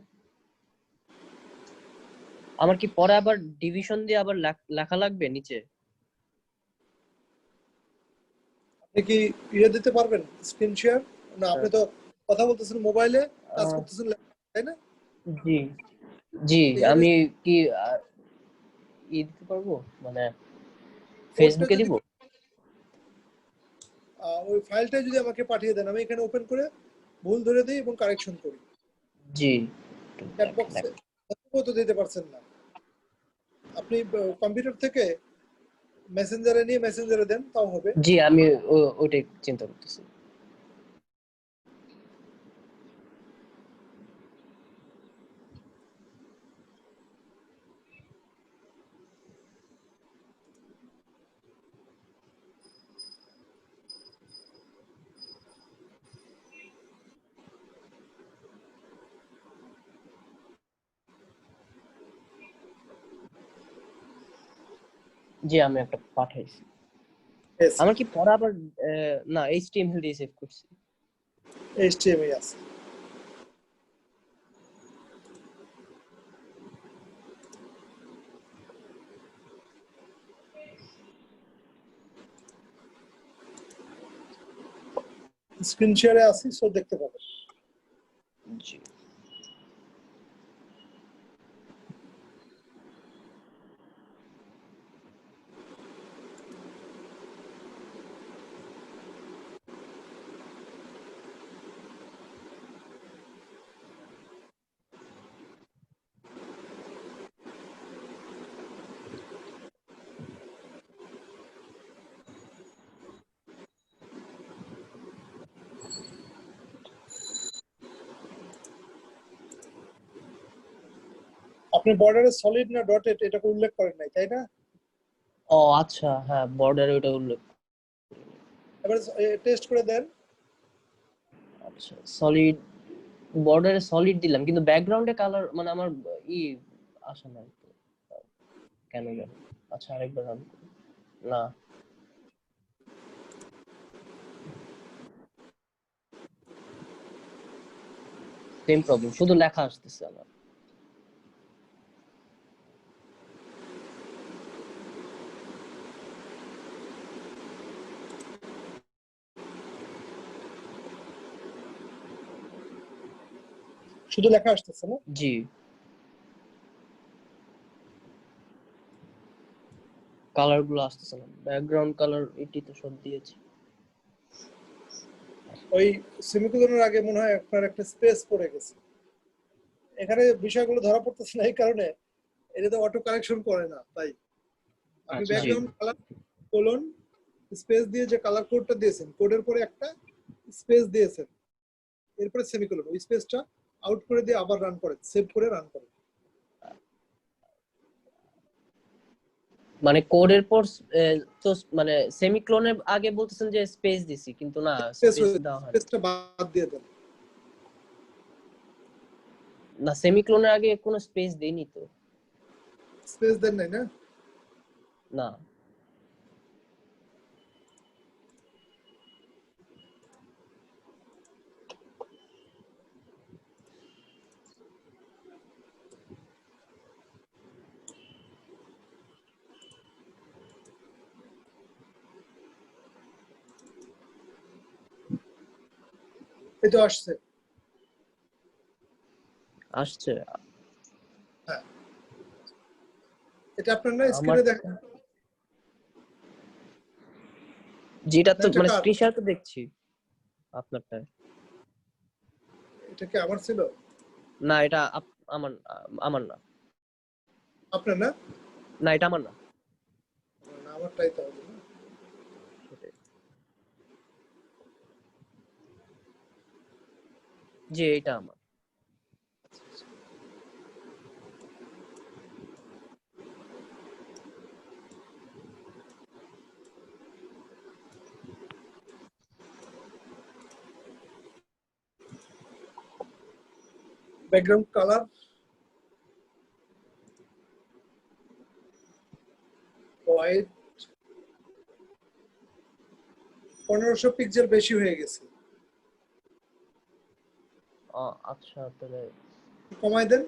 আমার কি পরে আবার ডিভিশন দিয়ে আবার লেখা লাগবে নিচে? আপনি কি ইয়ে দিতে পারবেন, স্ক্রিন শেয়ার? না, আপনি তো কথা বলতেছেন মোবাইলে, কাজ আহ, করতেছেন তাই না? জি জি। এখানে আমি কি দিতে পারবো, মানে কোডটা ফেসবুকে যদি দিব? ওই ফাইলটা যদি আমাকে পাঠিয়ে দেন, আমি এখানে ওপেন করে ভুল ধরে দিই এবং কারেকশন করি। জি। চ্যাট বক্সে তো দিতে পারছেন না আপনি, কম্পিউটার থেকে মেসেঞ্জারে নিয়ে মেসেঞ্জারে দেন, তাও হবে। জি, আমি ওটাই চিন্তা করতেছি। জি আমি একটা পাঠাইছি। Yes, আমার কি পড়া আবার না HTML দিয়ে সেভ করছি। HTML আছে। স্ক্রিন শেয়ারে আছি, সো দেখতে পাবেন। জি আপনি বর্ডারে সলিড না ডটেড এটা উল্লেখ করেন নাই, তাই না? ও আচ্ছা, হ্যাঁ বর্ডারে ওটা উল্লেখ। এবার টেস্ট করে দেন। আচ্ছা সলিড, বর্ডারে সলিড দিলাম কিন্তু ব্যাকগ্রাউন্ডে কালার মানে আমার ই আসে না তো। কেন জানি। আচ্ছা আরেকবার রান করি। না সেম প্রবলেম, শুধু লেখা আসতেছে আমার। শুধু লেখা আসতেছে না? জি কালার গুলো আসতেছে না, ব্যাকগ্রাউন্ড কালার এটি তো সব দিয়েছি। ওই সেমিকোলনের আগে মনে হয় আপনার একটা স্পেস পড়ে গেছে। এখানে বিষয়গুলো ধরা পড়তেছে না এই কারণে এটা তো অটো কারেকশন করে না, তাই আপনি আচ্ছা। জি ব্যাকগ্রাউন্ড কালার কোলন স্পেস দিয়ে যে কালার কোডটা দিয়েছেন, কোডের পরে একটা স্পেস দিয়েছেন, এরপরে সেমিকোলন, ওই স্পেসটা আউট করে দিয়ে আবার রান করেন, সেভ করে রান করেন। মানে কোডের পর তো মানে সেমিক্লোনের আগে বলতেছেন যে স্পেস দিছি কিন্তু না স্পেস স্পেস দেওয়া হয় স্পেসটা বাদ দিয়ে দেন। না, সেমিক্লোনের আগে কোনো স্পেস দেইনি তো। স্পেস দেন নাই না? না এই তো আসছে। আসছে হ্যাঁ, এটা আপনার না আমার, স্ক্রিনে দেখেন। যেটা না তো এটা মানে কার? স্ক্রিনশট তো দেখছি আপনারটা। এটা কি আমার ছিল? না এটা আমার আমার না। আপনার না? না এটা আমার না। না, আমারটাই তো হবে না। সেটাই। জি এটা আমার। ব্যাকগ্রাউন্ড কালার হোয়াইট 1500 পিক্সেল বেশি হয়ে গেছে, আচ্ছা তাহলে কমাই দেন।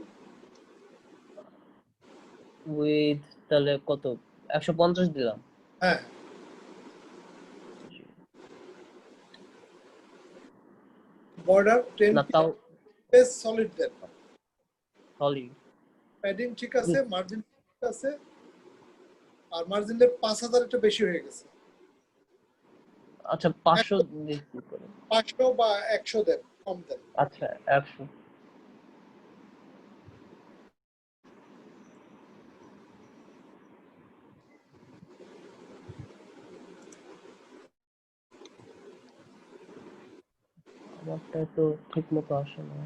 উইথ তাহলে কত, 150 দিলাম। হ্যাঁ, বর্ডার 10 না তাও পিক্সেল সলিড দেন। সলিড। প্যাডিং ঠিক আছে, মার্জিন ঠিক আছে, আর মার্জিনের 5000 একটু বেশি হয়ে গেছে। আচ্ছা 500 দিয়ে কি করে? 500 বা 100 দেন, কম দেন। আচ্ছা 100। আমারটা তো ঠিক মতো আসে না।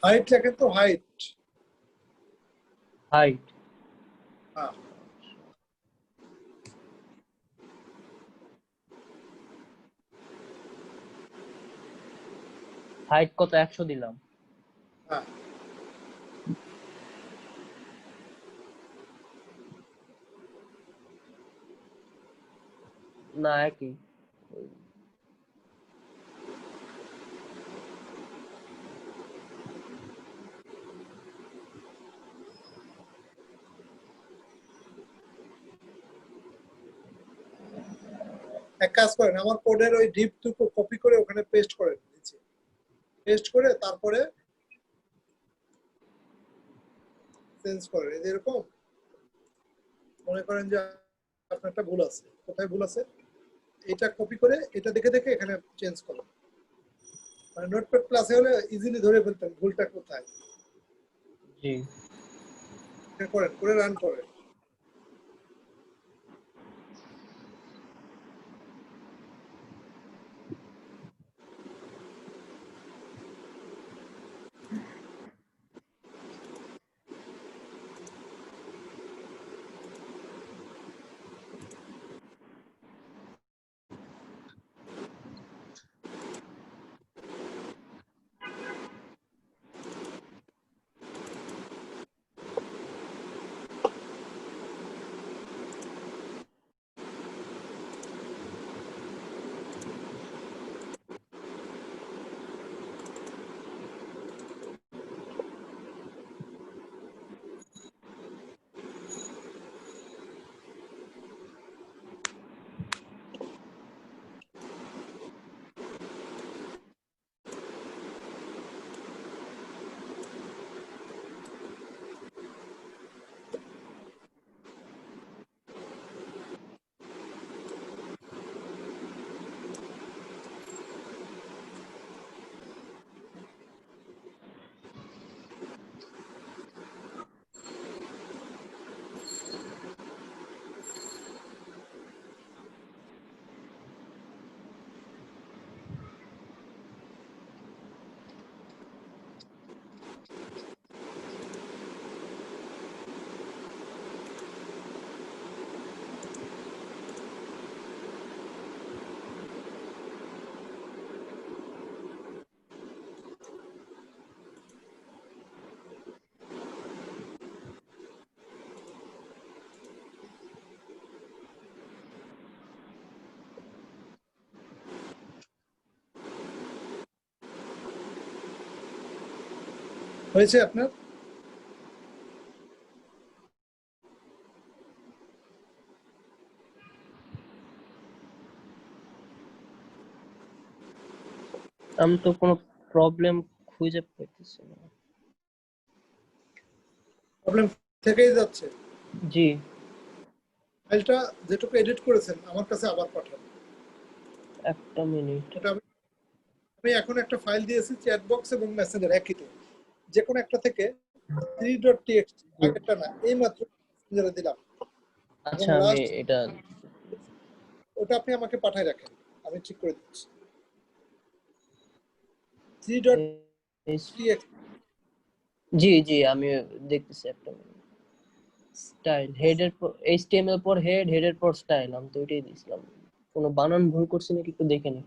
হাইট লেখেন তো, হাইট। হাইট হ্যাঁ, হাইট কত 100 দিলাম। হ্যাঁ। না একই। এক কাজ করেন, আমার কোডের ওই ডিপটুকু কপি করে ওখানে পেস্ট করেন নিচে, পেস্ট করে তারপরে চেঞ্জ করেন। এই যে এরকম মনে করেন যে আপনার একটা ভুল আছে, কোথায় ভুল আছে এটা কপি করে এটা দেখে দেখে এখানে চেঞ্জ করুন। মানে নোটপ্যাড প্লাসে হলে ইজিলি ধরে ফেলতেন ভুলটা কোথায়। জি এটা করেন, করে রান করেন। হয়েছে আপনার? আমি তো কোনো প্রবলেম খুঁজে পাইতেছি না। প্রবলেম থেকেই যাচ্ছে। জি ফাইলটা যেটুকু এডিট করেছেন আমার কাছে আবার পাঠান। একটা মিনিট। ওটা আমি এখন একটা ফাইল দিয়েছি চ্যাট বক্স এবং মেসেঞ্জার একইতে, যে কোনো একটা থেকে 3.txt, আগেরটা না, এই মাত্র মেসেঞ্জারে দিলাম এবং আচ্ছা আমি লাস্ট এটা ওটা আপনি আমাকে পাঠায় রাখেন, আমি ঠিক করে দিচ্ছি। 3.txt জি জি আমি দেখতেছি একটা মিনিট। স্টাইল হেডের পর এইচটিএমএল পর হেড, হেডের পর স্টাইল, আমি তো ওইটাই দিয়েছিলাম। কোনো বানান ভুল করছি নাকি একটু দেখে নি।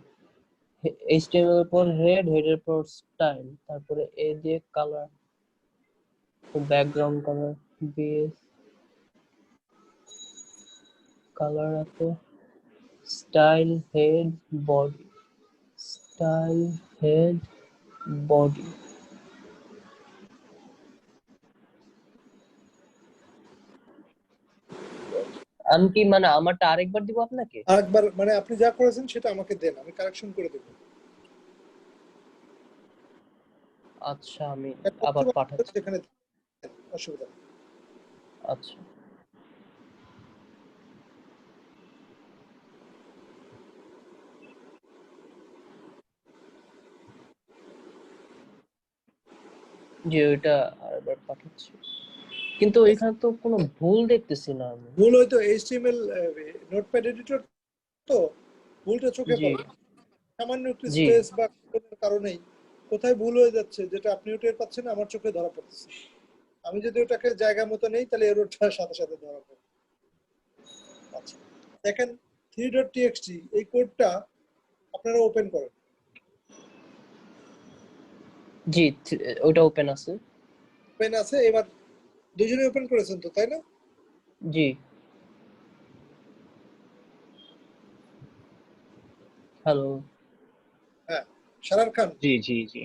এইচটিএমএল এর পর হেড, হেডের পর স্টাইল, তারপরে এ দিয়ে colour, background colour, base colour আছে, style head body, style head body. আমি কি মানে আমারটা আরেকবার দিব আপনাকে? আরেকবার মানে আপনি যা করেছেন সেটা আমাকে দেন, আমি কারেকশন করে দেব। আচ্ছা আমি আবার পাঠাচ্ছি। সেখানে অসুবিধা নেই। আচ্ছা জি ওইটা আরেকবার পাঠাচ্ছি, কিন্তু এখানে তো কোনো ভুল দেখতেছি না আমি। ভুল হয়তো এইচটিএমএল নোটপ্যাড এডিটর, তো ভুলটা চোখে জি পড়ে সামান্য একটু জি স্পেস বা কারণেই কোথায় ভুল হয়ে যাচ্ছে যেটা আপনিও টের পাচ্ছেন, আমার চোখে ধরা পড়তেছে। আমি যদি ওটাকে জায়গা মতো নেই তাহলে এররটার সাথে সাথে ধরা পড়বে। আচ্ছা, দেখেন 3.txt এই কোডটা আপনারা ওপেন করেন। জি, ওটা ওপেন আছে। ওপেন আছে, এবার দুজনে ওপেন করেছেন তো, তাই না? জি। হ্যালো। হ্যাঁ, সারার খান, জি জি জি।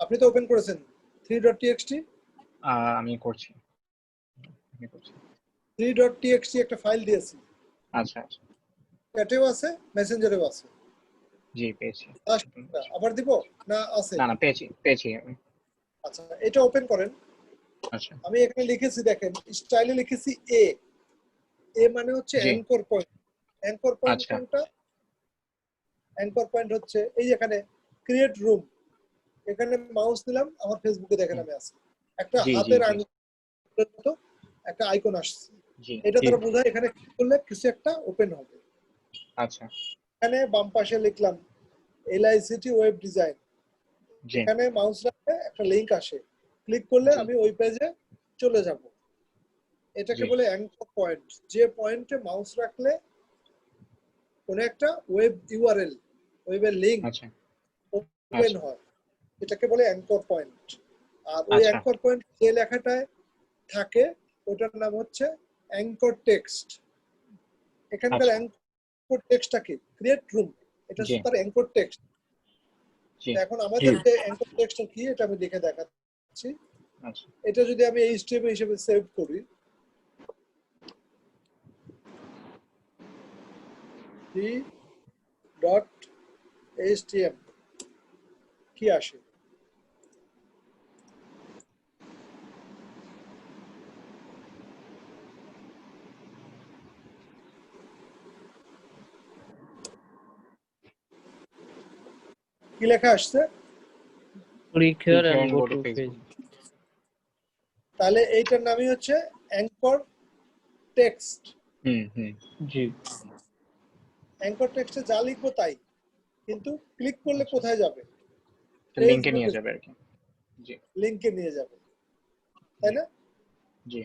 আপনি তো ওপেন করেছেন 3.txt। আমি করছি। 3.txt একটা ফাইল দিয়েছি, আচ্ছা আচ্ছা। চ্যাটেও আছে, মেসেঞ্জারেও আছে। জি পেয়েছি। আবার দিব না আছে? না না, পেয়েছি পেয়েছি আমি। আচ্ছা, এটা ওপেন করেন। আচ্ছা। আমি এখানে লিখেছি, দেখেন স্টাইলে লিখেছি এ। এ মানে হচ্ছে জি। Anchor point. অ্যাঙ্কর পয়েন্ট আচ্ছা। কোনটা? অ্যাঙ্কর পয়েন্ট হচ্ছে এই যেখানে ক্রিয়েট রুম, এখানে মাউস দিলাম, আমার ফেসবুকে দেখেন আমি আছি, একটা জি জি হাতের জি আঙুলের মতো একটা আইকন আসছে। জি এটা জি। দ্বারা বোঝায় এখানে ক্লিক করলে কিছু একটা ওপেন হবে। আচ্ছা। এখানে বাম পাশে লিখলাম LICT ওয়েব ডিজাইন, জি এখানে মাউস রাখলে একটা লিংক আসে, ক্লিক করলে জি আমি ওই পেজে চলে যাব। এটাকে জি। বলে অ্যাঙ্কর পয়েন্ট, যে পয়েন্টে মাউস রাখলে কোন একটা ওয়েব ইউআরএল, ওয়েবের লিংক আচ্ছা ওপেন আচ্ছা হয়, এটাকে বলে অ্যাঙ্কর পয়েন্ট। আর ওই আচ্ছা অ্যাঙ্কর পয়েন্ট যে লেখাটায় থাকে ওটার নাম হচ্ছে অ্যাঙ্কর টেক্সট। এখানকার আচ্ছা। অ্যাঙ্কর টেক্সটটা কি? ক্রিয়েট রুম, এটা জি হচ্ছে তার অ্যাঙ্কর টেক্সট। জি। এখন আমাদের যে অ্যাঙ্কর টেক্সটটা কি এটা আমি লিখে দেখাচ্ছি। আচ্ছা। এটা যদি আমি HTML হিসেবে সেভ করি, d.html কি আসে? কি লেখা আসছে? Click here Here and and go go to to Facebook. Facebook. তাহলে এইটার নামই হচ্ছে অ্যাঙ্কর টেক্সট। হুম। জি। অ্যাঙ্কর টেক্সটে যা লিখবো তাই, কিন্তু ক্লিক করলে আচ্ছা, কোথায় যাবে? লিংকে নিয়ে যাবে আর কি। জি লিংকে নিয়ে যাবে, তাই জি না? জি।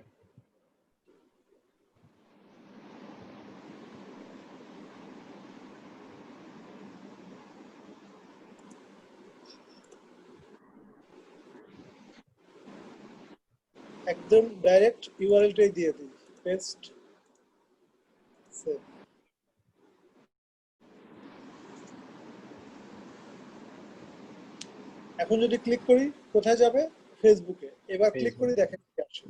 একদম ডাইরেক্ট ইউআরএলটাই দিয়ে দিই, পেস্ট, সেভ। এখন যদি ক্লিক করি কোথায় যাবে? ফেসবুকে। এবার ক্লিক ফেসবুক। করি, দেখেন কি আসে।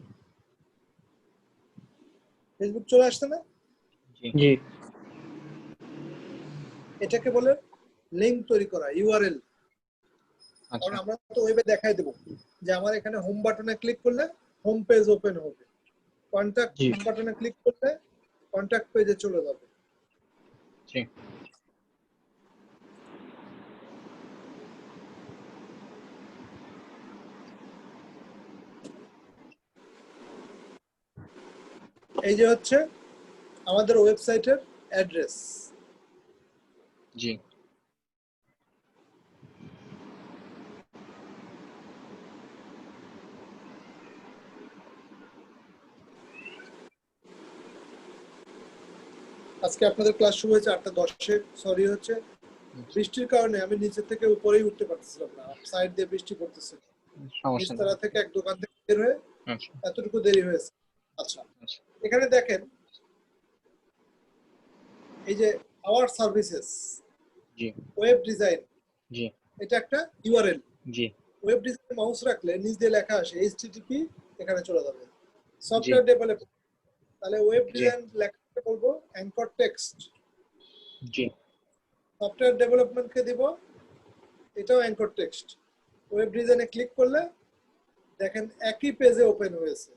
ফেসবুক চলে আসছে না? জি জি। এটাকে বলে লিংক তৈরি করা, ইউআরএল। কারণ আচ্ছা আমরা তো ওয়েবে দেখাই দেবো যে আমার এখানে হোম বাটনে ক্লিক করলে হোম পেজ ওপেন হবে, কন্ট্যাক্ট জি। বাটনে ক্লিক করলে কন্ট্যাক্ট পেজে চলে যাবে। জি। এই যে হচ্ছে আমাদের ওয়েবসাইটের অ্যাড্রেস। জি। আজকে আপনাদের ক্লাস শুরু হয়েছে 8:10-এ। সরি হচ্ছে বৃষ্টির কারণে আমি নিচে থেকে উপরেই উঠতে পারতেছিলাম না, সাইড দিয়ে বৃষ্টি পড়তেছে, সমস্যা নেই। নিচতলা থেকে এক দোকান থেকে বের হয়ে আচ্ছা এতটুকু দেরি হয়েছে। আচ্ছা, আচ্ছা। এখানে দেখেন এই যে আওয়ার সার্ভিসেস জি ওয়েব ডিজাইন, জি এটা একটা ইউআরএল। জি ওয়েব ডিজাইন মাউস রাখলে নিচ দিয়ে লেখা আসে HTTP, এখানে চলে যাবে। জি সফটওয়্যার ডেভেলপমেন্ট, তাহলে ওয়েব জি ডিজাইন লেখাটা বলবো অ্যাঙ্কর টেক্সট। জি সফটওয়্যার ডেভেলপমেন্টকে দিব, এটাও অ্যাঙ্কর টেক্সট। ওয়েব ডিজাইনে ক্লিক করলে দেখেন একই পেজে ওপেন হয়েছে,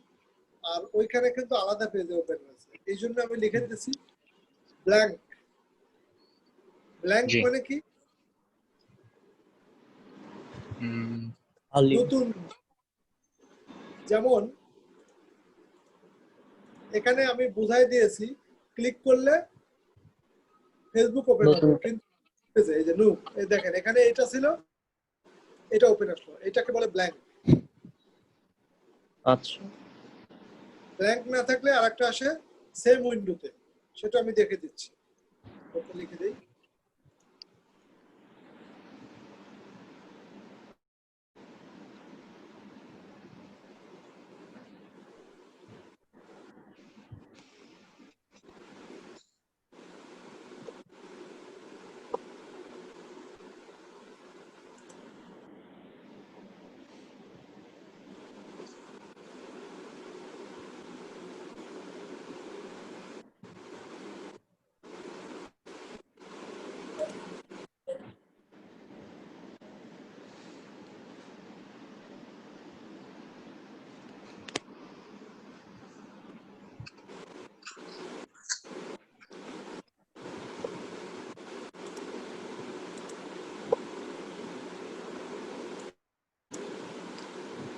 আর ওইখানে কিন্তু আলাদা পেজে ওপেন হয়েছে। এই জন্য আমি লিখে দিচ্ছি ব্ল্যাঙ্ক। ব্ল্যাঙ্ক জি। মানে কি? খালি। নতুন। যেমন এখানে আমি বুঝাই দিয়েছি ক্লিক করলে ফেসবুক ওপেন নতুন। হবে, কিন্তু এই যে নো, এই দেখেন এখানে এটা ছিল, এটা ওপেন আসলো, এটাকে বলে ব্ল্যাঙ্ক। আচ্ছা ব্ল্যাঙ্ক না থাকলে আরেকটা আসে সেম উইন্ডোতে, সেটা আমি দেখে দিচ্ছি। ওকে লিখে দেই।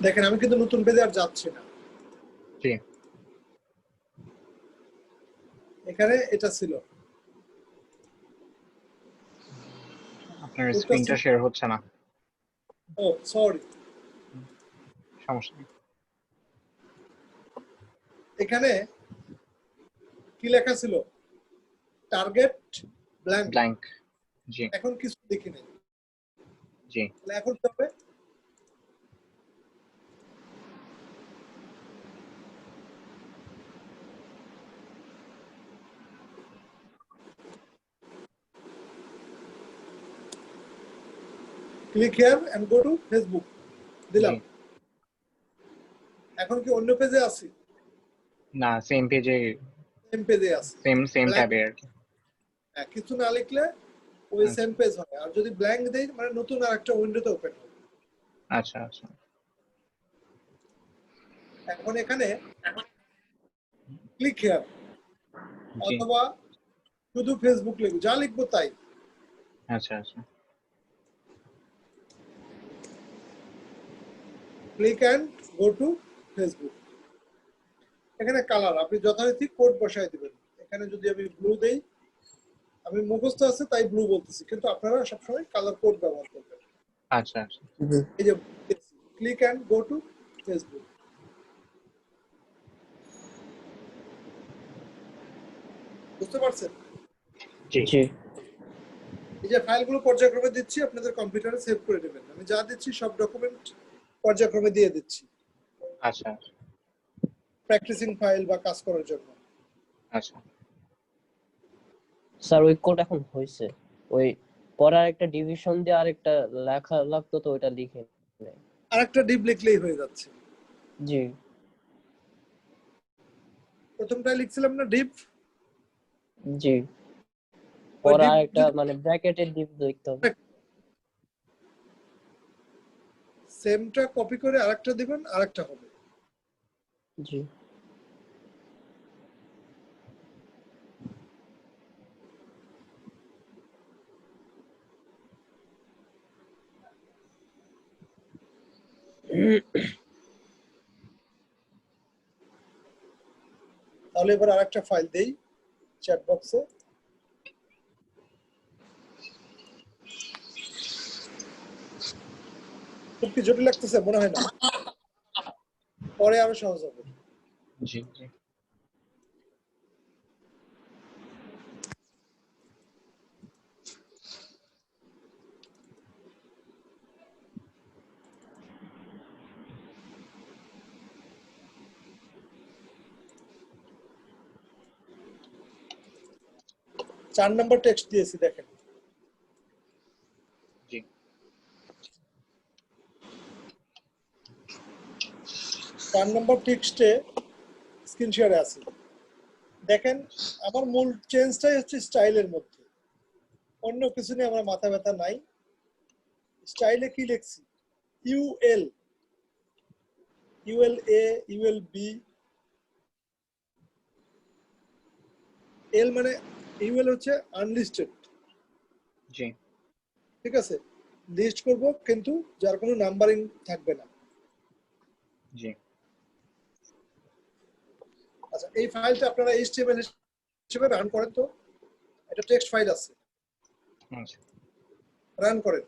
দেখেন আমি কিন্তু নতুন পেজে আর যাচ্ছি না, জি এখানে এটা ছিল। আপনার কোডটা স্ক্রিনটা ছিল- শেয়ার হচ্ছে না। ও সরি, সমস্যা নেই। এখানে কি লেখা ছিল? Target blank. ব্ল্যাঙ্ক। জি এখন কিছু দেখি নেই, জি তাহলে এখন কি হবে? Click here and go to Facebook দিলাম। জি এখন কি অন্য পেজে আছি? না, সেম পেজে, সেম পেজে আছি। সেম Blank- ট্যাবে আর কি। হ্যাঁ, কিছু না লিখলে ওই আচ্ছা। সেম পেজ হবে, আর যদি ব্ল্যাঙ্ক দেই মানে নতুন আরেকটা উইন্ডোতে ওপেন হবে। আচ্ছা আচ্ছা এখন এখানে ক্লিক হিয়ার জি অথবা শুধু ফেসবুক লিখবো, যা লিখবো তাই। আচ্ছা আচ্ছা click and go to Facebook. এখানে কালার আপনি যথারীতি কোড বসায় দিবেন। এখানে যদি আমি ব্লু দেই, আমি মুখস্থ আছে তাই ব্লু বলতেছি, কিন্তু আপনারা সবসময় কালার কোড ব্যবহার করবেন। আচ্ছা আচ্ছা এই যে click and go to Facebook, বুঝতে পারছেন? জি জি এই যে ফাইলগুলো পর্যায়ক্রমে দিচ্ছি, আপনাদের কম্পিউটারে সেভ করে নেবেন। আমি যা দিচ্ছি সব ডকুমেন্ট পর্যায়ক্রমে দিয়ে দিচ্ছি, আচ্ছা প্র্যাকটিসিং ফাইল বা কাজ করার জন্য। আচ্ছা স্যার ওই কোড এখন হয়েছে, ওই পরে আরেকটা ডিভিশন দিয়ে আরেকটা লেখা লাগতো, তো ওইটা লিখে নেই। আরেকটা ডিপ লিখলেই হয়ে যাচ্ছে। জি প্রথমটাই লিখছিলাম না ডিপ, জি ওই পরে ডিপ আরেকটা যদি মানে ব্র্যাকেটের ডিপ লিখতে হবে। সেমটা কপি করে আরেকটা দিবেন, আরেকটা হবে। জি তাহলে এবার আরেকটা ফাইল দেই চ্যাট বক্সে। খুব কি জটিল লাগতেছে? মনে হয় না, পরে আরো সহজ হবে। জি জি 4 নম্বর টেক্সট দিয়েছি দেখেন। জি 4 নম্বর টেক্সটে স্ক্রিন শেয়ারে আছে। দেখেন আমার মূল চেঞ্জটাই হচ্ছে স্টাইলের মধ্যে, অন্য কিছু নিয়ে আমার মাথা ব্যথা নাই। স্টাইলে কি লিখছি? ইউএল, ইউএল এ, ইউএল বি। এল মানে ইউএল হচ্ছে আনলিস্টেড, জি ঠিক আছে? লিস্ট করব কিন্তু যার কোনো নাম্বারিং থাকবে না। জি আচ্ছা, এই ফাইলটা আপনারা এইচটিএমএল হিসেবে রান করেন তো, এটা টেক্সট ফাইল আছে, আচ্ছা রান করেন।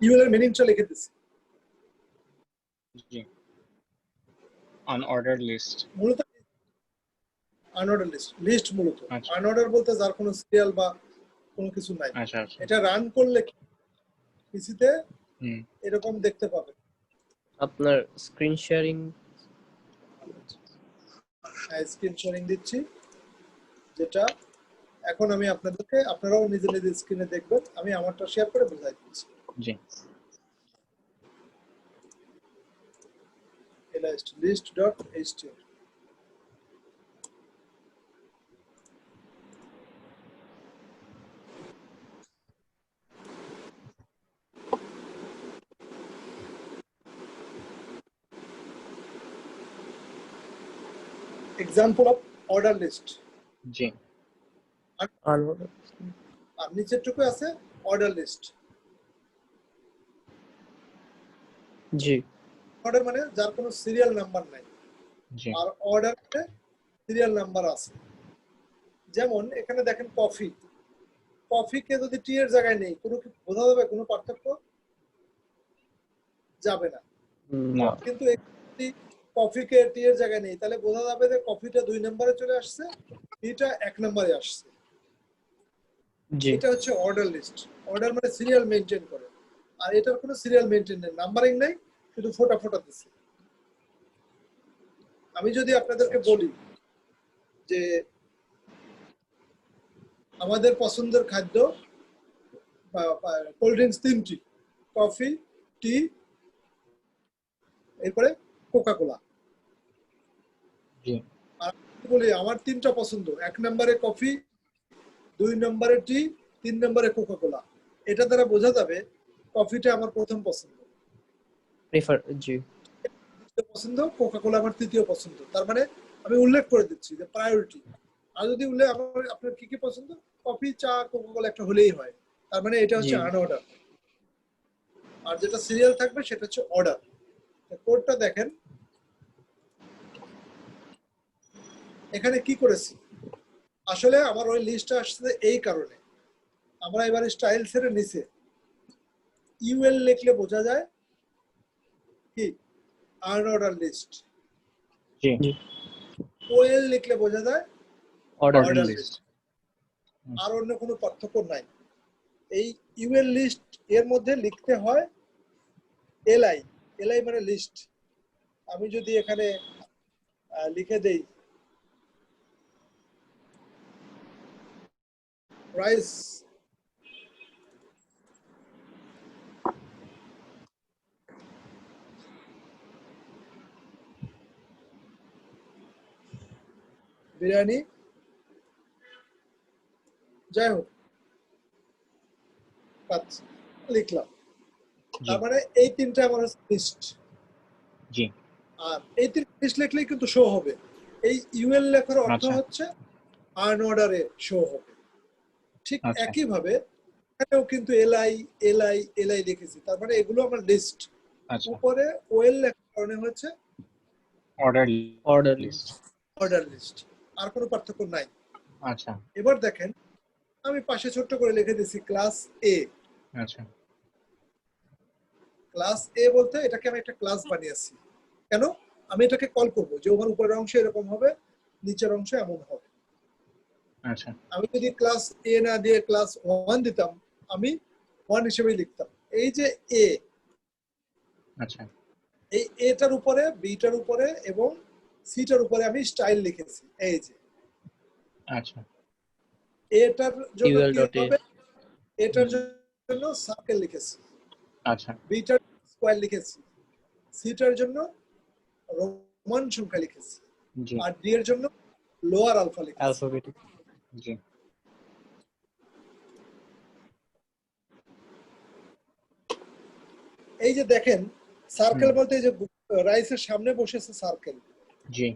ইউএল এর মিনিংটা লিখে দিচ্ছি। জি আনঅর্ডার্ড লিস্ট। মূলত আনঅর্ডার লিস্ট মূলত আচ্ছা আনঅর্ডার বলতে যার কোনো সিরিয়াল বা কোনো কিছু নাই। আচ্ছা আচ্ছা এটা রান করলে পিসিতে হুম এরকম দেখতে পাবে। আপনার স্ক্রিন শেয়ারিং স্ক্রিন শেয়ারিং দিচ্ছি, যেটা এখন আমি আপনাদেরকে, আপনারাও নিজে নিজে স্ক্রিনে দেখবেন, আমি আমারটা শেয়ার করে বোঝাই দিচ্ছি। জি list.html example of order list, জি আনঅর্ডার। আর নিচেরটুকু আছে অর্ডার লিস্ট। জি অর্ডার মানে যার কোনো সিরিয়াল নাম্বার নাই, জি আর অর্ডার মানে সিরিয়াল নাম্বার আছে। যেমন এখানে দেখেন কফি, কফিকে যদি টি এর জায়গায় নেই, কোনো কি বোঝা যাবে কোনো পার্থক্য? যাবে না। না কিন্তু যদি কফিকে টি এর জায়গায় নেই, তাহলে বোঝা যাবে যে কফিটা 2 নম্বরে চলে আসছে, টিটা 1 নম্বরে আসছে। জি এটা হচ্ছে অর্ডার লিস্ট। অর্ডার মানে সিরিয়াল মেইনটেইন করে, আর এটার কোনো সিরিয়াল মেইনটেইন নেই, নাম্বারিং নাই, শুধু ফোটা ফোটা দিচ্ছে। আমি যদি আপনাদেরকে বলি যে আমাদের পছন্দের খাদ্য কোল্ড ড্রিঙ্কস 3টি, কফি, টি, এরপরে কোকা কোলা। জি আর বলি আমার 3টা পছন্দ, 1 নম্বরে কফি, 2 নম্বরে টি, 3 নম্বরে কোকা কোলা। এটা দ্বারা বোঝা যাবে কফিটা আমার প্রথম পছন্দ, প্রেফার। জি দ্বিতীয় পছন্দ, কোকা কোলা আমার তৃতীয় পছন্দ। তার মানে আমি উল্লেখ করে দিচ্ছি যে প্রায়োরিটি। আর যদি উল্লেখ আপনার কি কি পছন্দ, কফি, চা, কোকা কোলা একটা হলেই হয়, তার মানে এটা হচ্ছে জি আনঅর্ডার। আর যেটা সিরিয়াল থাকবে সেটা হচ্ছে অর্ডার। কোডটা দেখেন, এখানে কি করেছি, আসলে আমার ওই লিস্টটা আসছে এই কারণে। আমরা এবার স্টাইল ছেড়ে নিচে ইউএল লিখলে বোঝা যায় কি আনঅর্ডার লিস্ট, জি জি ওএল লিখলে বোঝা যায় অর্ডার। Order list list. আর অন্য কোনো পার্থক্য নাই। এই ইউএল লিস্ট এর মধ্যে লিখতে হয় এলআই, এলআই মানে লিস্ট। আমি যদি এখানে লিখে দেই রাইস বিরিয়ানি, যাই হোক লিখলাম, জি তার মানে এই তিনটা আমার লিস্ট। জি আর এই তিনটা লিস্ট লিখলেই কিন্তু শো হবে। এই ইউএল লেখার অর্থ আচ্ছা হচ্ছে আনঅর্ডারে শো হবে। ঠিক আচ্ছা একইভাবে এখানেও কিন্তু এলআই এলআই এলআই লিখেছি, তার মানে এগুলো আমার লিস্ট। আচ্ছা উপরে ওএল লেখার কারণে হচ্ছে order order list. Order list. আর কোনো পার্থক্য নাই। আচ্ছা এবার দেখেন আমি পাশে ছোট্ট করে লিখে দিয়েছি ক্লাস এ। আচ্ছা ক্লাস এ বলতে এটাকে আমি একটা ক্লাস বানিয়েছি। কেন? আমি এটাকে কল করবো যে ওর উপরের অংশ এরকম হবে, নিচের অংশ এমন হবে। আচ্ছা আমি যদি ক্লাস এ না দিয়ে ক্লাস 1 দিতাম, আমি 1 হিসেবেই লিখতাম। এই যে এ, আচ্ছা এই এটার উপরে, বিটার উপরে এবং সিটার উপরে আমি স্টাইল লিখেছি। এই যে আচ্ছা এটার জন্য ইউএল কি ডট এ। হবে, এটার জন্য সার্কেল লিখেছি, আচ্ছা বিটার স্কয়ার লিখেছি, সিটার জন্য রোমান সংখ্যা লিখেছি, জি আর ডি এর জন্য লোয়ার আলফা লিখেছি। অ্যালফাবেটিক। জি এই যে দেখেন সার্কেল বলতে এই যে রাইসের সামনে বসেছে সার্কেল, জি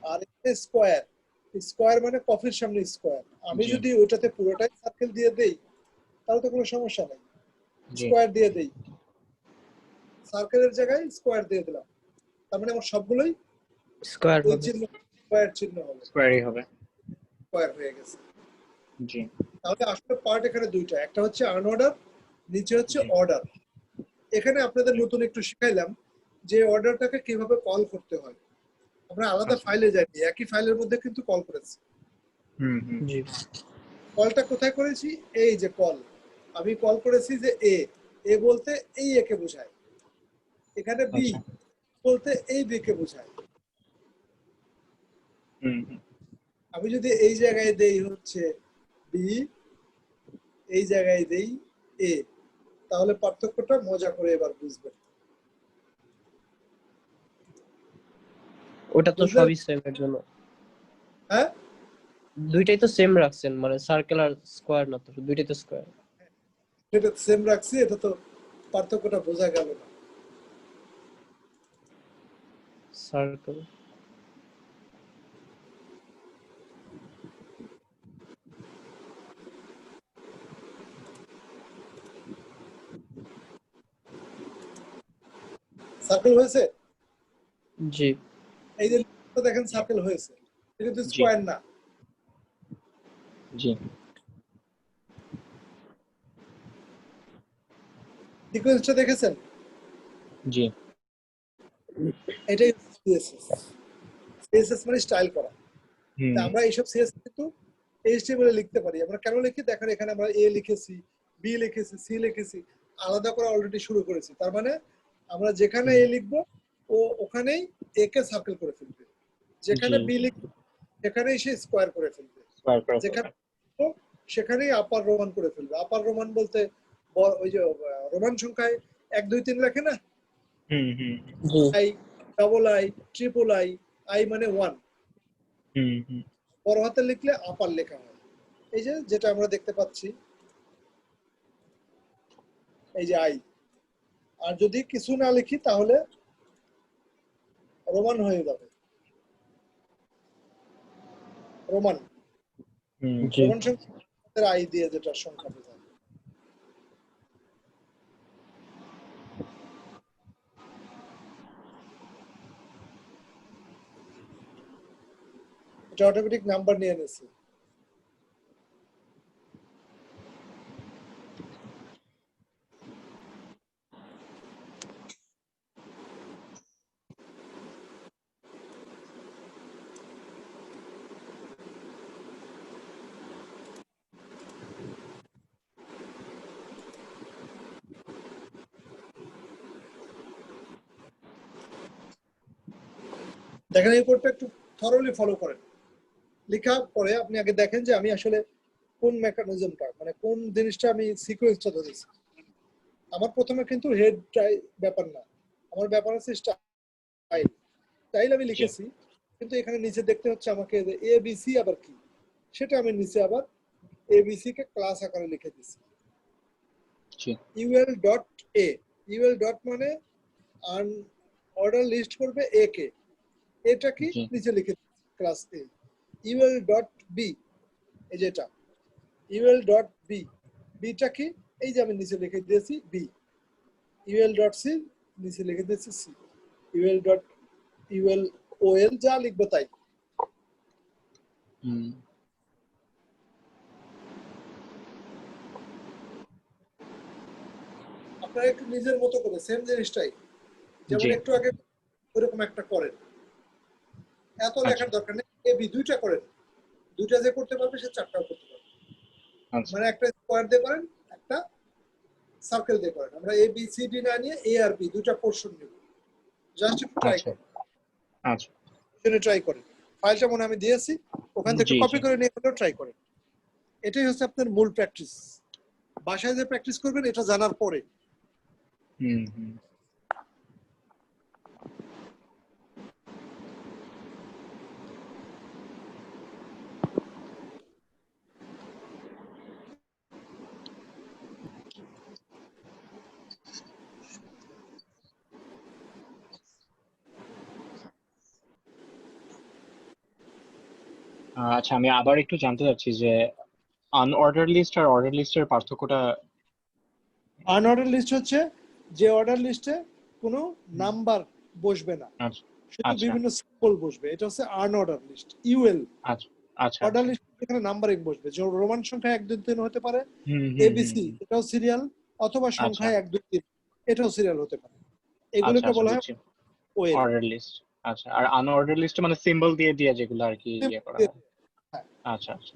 আর এখানে স্কয়ার, স্কয়ার মানে কফির সামনে স্কয়ার। আমি জি যদি ওইটাতে পুরোটাই সার্কেল দিয়ে দেই তাহলে তো কোনো সমস্যা নাই, জি স্কয়ার দিয়ে দেই, সার্কেলের জায়গায় স্কয়ার দিয়ে দিলাম, তার মানে আমার সবগুলোই স্কয়ার ওই হবে। চিহ্ন, স্কয়ার চিহ্ন হবে, স্কোয়ারই হবে। স্কয়ার হয়ে গেছে। জি তাহলে আসলে পার্ট এখানে দুইটা, একটা হচ্ছে আনঅর্ডার, নিচে হচ্ছে জি অর্ডার। এখানে আপনাদের নতুন একটু শিখাইলাম যে অর্ডারটাকে কিভাবে কল করতে হয়। আমরা আলাদা আচ্ছা। ফাইলে যাইনি, একই ফাইলের মধ্যে কিন্তু কল করেছি। হুম হুম জি কলটা কোথায় করেছি? এই যে কল, আমি কল করেছি যে এ বলতে এই একে বোঝায়, এখানে বি আচ্ছা। বলতে এই বি কে বোঝায়। হুম হুম আমি যদি এই জায়গায় দেই হচ্ছে বি, এই জায়গায় দেই এ, তাহলে পার্থক্যটা মজা করে এবার বুঝবেন। ওটা তো বুঝলেন? সবই সেম এর জন্য হ্যাঁ, দুইটাই তো সেম রাখছেন, মানে সার্কেল আর স্কোয়ার না, তো দুইটাই তো স্কোয়ার। এটা সেম রাখছি, এটা তো পার্থক্যটা বোঝা গেল না। সার্কেল সার্কেল হয়েছে? জি এই যে দেখেন সার্কেল হয়েছে, এটা কিন্তু জি স্কোয়ার না। জি সিকোয়েন্সটা দেখেছেন? জি এটাই সিএসএস। সিএসএস মানে স্টাইল করা। হুম তা আমরা এইসব সিএসএস কিন্তু এইচটিএমএল এ লিখতে পারি। আমরা কেন লিখি? দেখেন এখানে আমরা এ লিখেছি, বি লিখেছি, সি লিখেছি, আলাদা করে অলরেডি শুরু করেছি। তার মানে আমরা যেখানে হুম এ লিখবো ও ওখানেই এ কে সার্কেল করে ফেলবে, যেখানে জি বি লিখবো সেখানেই সে স্কোয়ার করে ফেলবে, স্কয়ার করে যেখানে ফেলবে। লিখবো সেখানেই আপার রোমান করে ফেলবে। আপার রোমান বলতে ওই যে রোমান সংখ্যায় 1 2 3 লেখে না, হুম হুম জি I, double I, triple I, I মানে 1, হুম হুম বড় হাতে লিখলে আপার লেখা হয়। এই যে যেটা আমরা দেখতে পাচ্ছি, এই যে আই। আর যদি কিছু না লিখি তাহলে রোমান হয়ে যাবে, রোমান। হুম জি রোমান সংখ্যা আই দিয়ে যেটা সংখ্যা বোঝায়। এটা অটোমেটিক নাম্বার নিয়ে নিছে। দেখেন এই কোডটা একটু থরলি ফলো করেন। লেখা পরে আপনি আগে দেখেন যে আমি আসলে কোন মেকানিজমটা, মানে কোন জিনিসটা আমি সিকোয়েন্সটা ধরেছি। আমার প্রথমে কিন্তু হেড ব্যাপার না, আমার ব্যাপার হচ্ছে স্টাইল। স্টাইল আমি জি লিখেছি, কিন্তু এখানে নিচে দেখতে হচ্ছে আমাকে যে এ বি সি আবার কি, সেটা আমি নিচে আবার এবিসি কে ক্লাস আকারে লিখে দিছি। জি UL dot A, UL dot মানে অর্ডার লিস্ট করবে এ কে, এটা কি জি নিচে লিখে class A. UL dot B, এই যেটা ইউএল ডট বি, বিটা কি, এই যে আমি নিচে লিখে দিয়েছি বি। ইউএল ডট সি, নিচে লিখে দিয়েছি C. UL dot UL OL, যা লিখবো তাই। হুম আপনারা একটু নিজের মতো করে সেম জিনিসটাই, যেমন জি একটু আগে ওরকম একটা করেন, এত আচ্ছা লেখার দরকার নেই। এ বি দুইটা করেন, দুইটা যে করতে পারবে সে চারটাও করতে পারবে। আচ্ছা মানে একটা স্কোয়ার দিয়ে করেন, একটা সার্কেল দিয়ে করেন। আমরা এ বি সি ডি না নিয়ে এ আর বি দুইটা পোর্শন নিব। জাস্ট একটু ট্রাই আচ্ছা করেন, আচ্ছা ট্রাই করেন। ফাইলটা মনে আমি দিয়েছি, ওখান থেকে জি কপি জি করে নিয়ে হলেও ট্রাই করেন। এটাই হচ্ছে আপনার মূল প্র্যাকটিস। বাসায় যে প্র্যাকটিস করবেন এটা জানার পরে। হুম হুম আচ্ছা, আমি আবার একটু জানতে চাচ্ছি যে আনঅর্ডার লিস্ট আর অর্ডার লিস্টের পার্থক্যটা। আনঅর্ডার লিস্ট হচ্ছে যে অর্ডার লিস্টে কোনো হুম, নাম্বার বসবে না, আচ্ছা শুধু আচ্ছা বিভিন্ন সিম্বল বসবে, এটা হচ্ছে আনঅর্ডার লিস্ট। ইউএল আচ্ছা আচ্ছা অর্ডার আচ্ছা লিস্ট, এখানে নাম্বারিং বসবে, যে রোমান সংখ্যা 1 2 3 হতে পারে। হুম হুম হুম এবিসি হুম এটাও সিরিয়াল, অথবা আচ্ছা সংখ্যায় 1 2 3। এটাও সিরিয়াল হতে পারে। আচ্ছা এগুলোকে আচ্ছা বলা হয় বুঝছি, ওএল। Order list. আচ্ছা, আর আনঅর্ডার লিস্ট মানে সিম্বল দিয়ে দিয়ে যেগুলো আর কি ইয়ে করা হয়। হ্যাঁ। আচ্ছা আচ্ছা।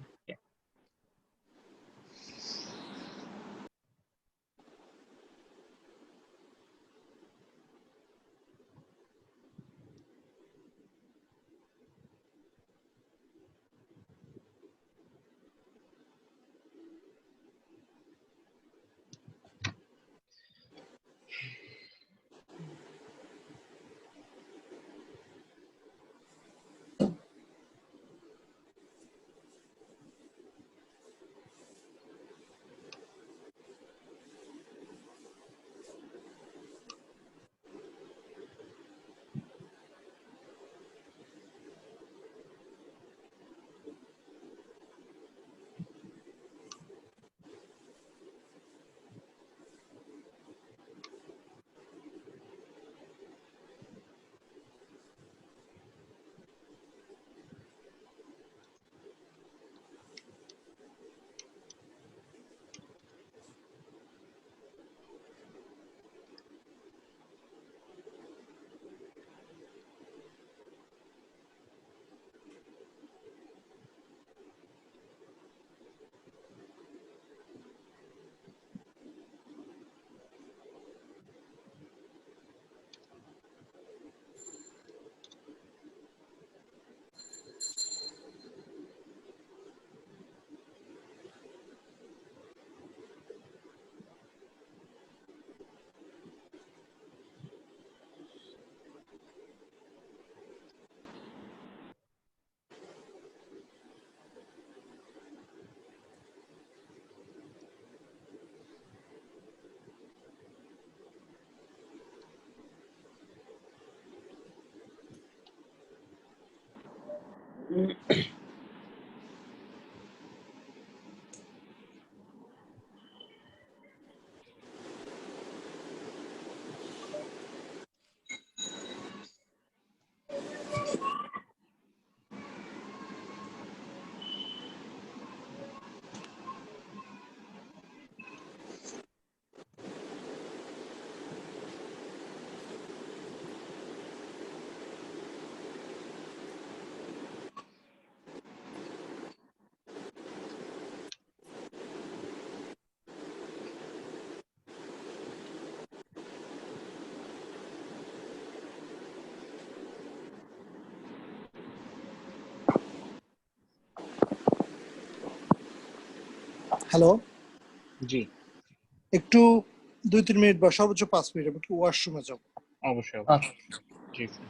হ্যালো, জি একটু 2-3 মিনিট বা সর্বোচ্চ 5 মিনিট আমি একটু ওয়াশরুমে যাব। অবশ্যই আচ্ছা। অবশ্যই। জি স্যার।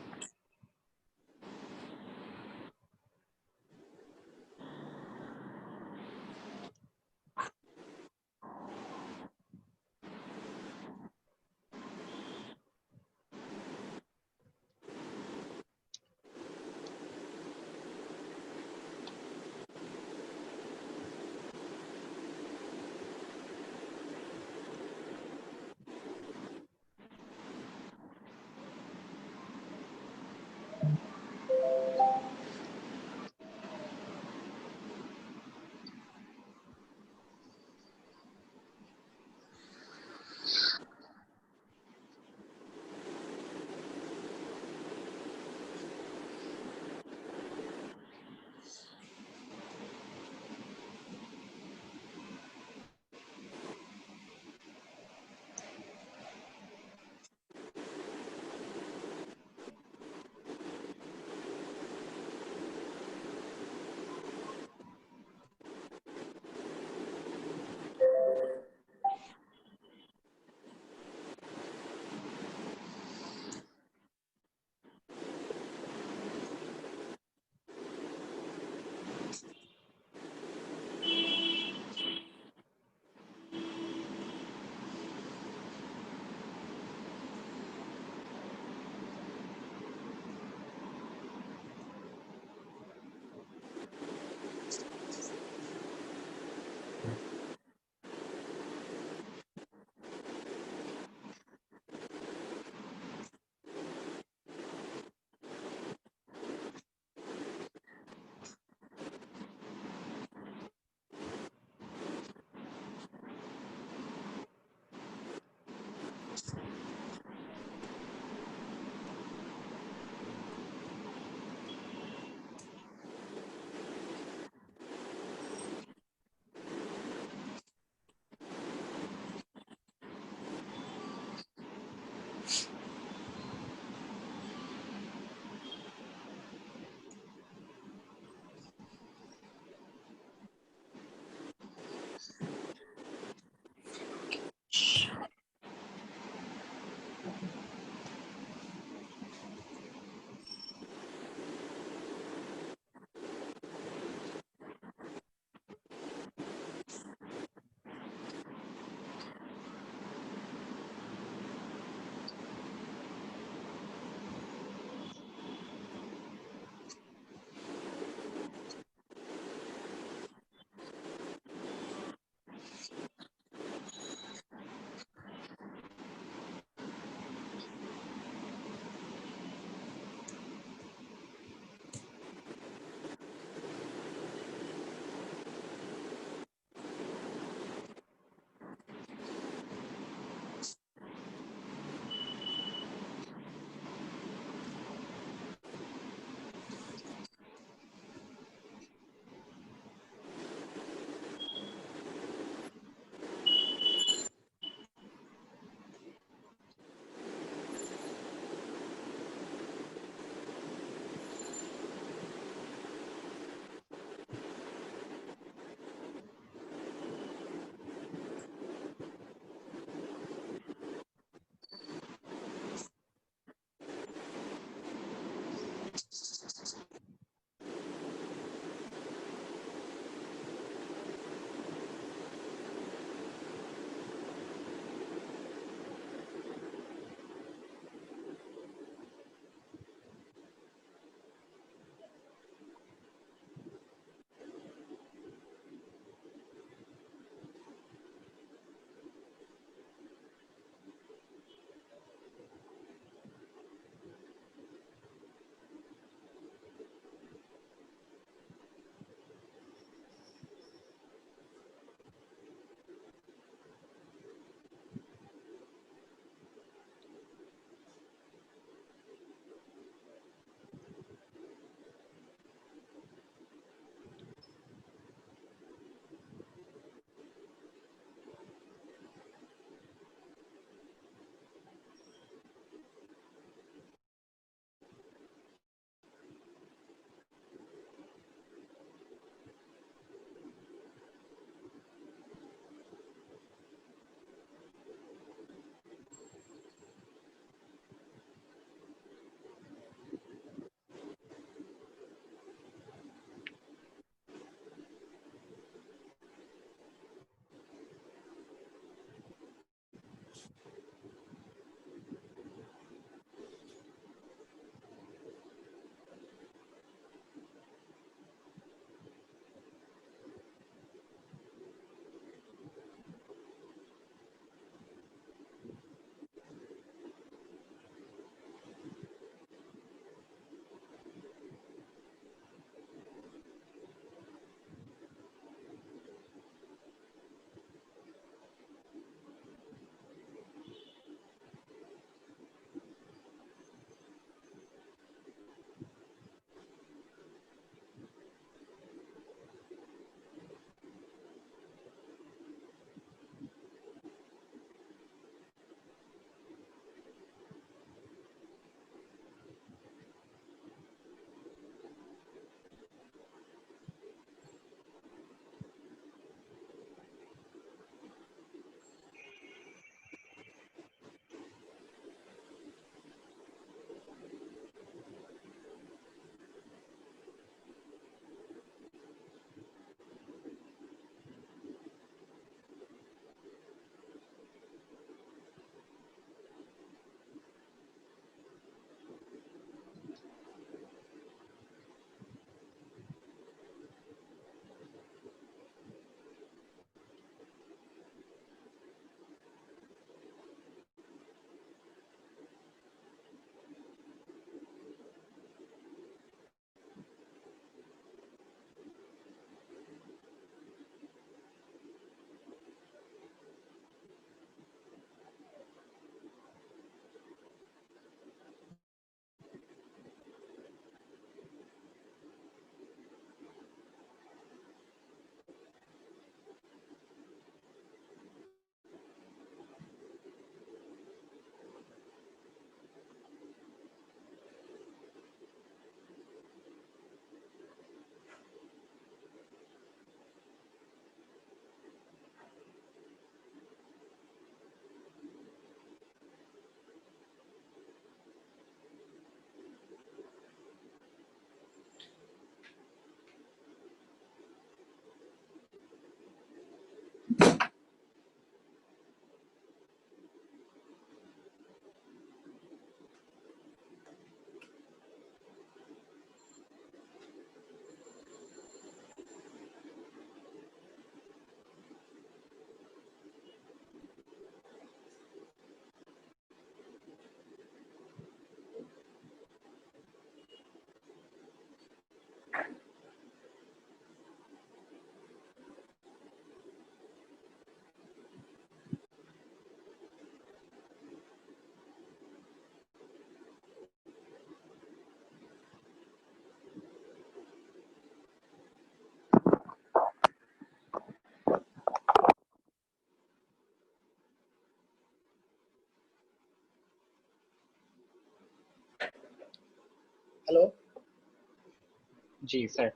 জি স্যার।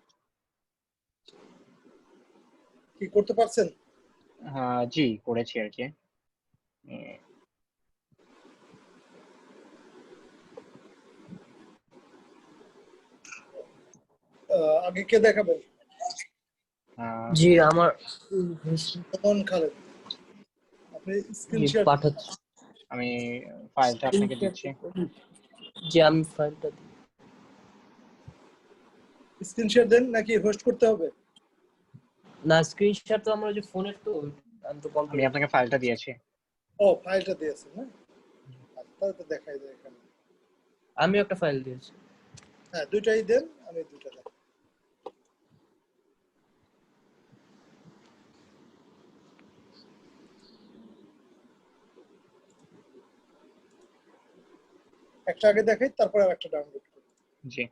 কি করতে পারছেন? জি করেছি আর কি। আগে কে দেখাবেন? জি আমার তখন খালেদ, আপনি স্ক্রিন শেয়ার পাঠাচ্ছি। আমি ফাইলটা আপনাকে দিচ্ছি। জি আমি ফাইলটা দিই। স্ক্রিন শেয়ার দেন নাকি হোস্ট করতে হবে? না স্ক্রিনশট তো আমরা যে ফোনের তো আমি তো কল আমি করে আপনাকে ফাইলটা দিয়েছি। ও ফাইলটা দিয়েছেন না, তাহলে তো দেখাই যায় এখানে। আমি একটা ফাইল দিয়েছি। হ্যাঁ দুইটাই দেন, আমি দুইটা দেখাই। একটা আগে দেখাই, তারপর আর একটা ডাউনলোড করি। জি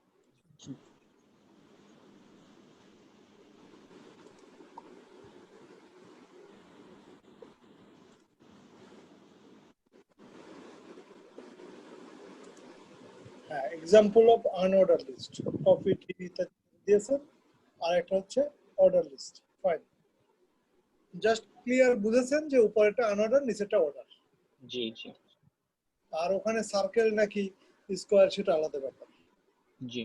হ্যাঁ, example of unorder list, copy টিভি দিয়েছেন, আর একটা হচ্ছে order list. Fine, just clear বুঝেছেন যে উপরেটা আনঅর্ডার, নিচেটা অর্ডার। জি জি আর ওখানে সার্কেল নাকি স্কোয়ার সেটা আলাদা ব্যাপার। জি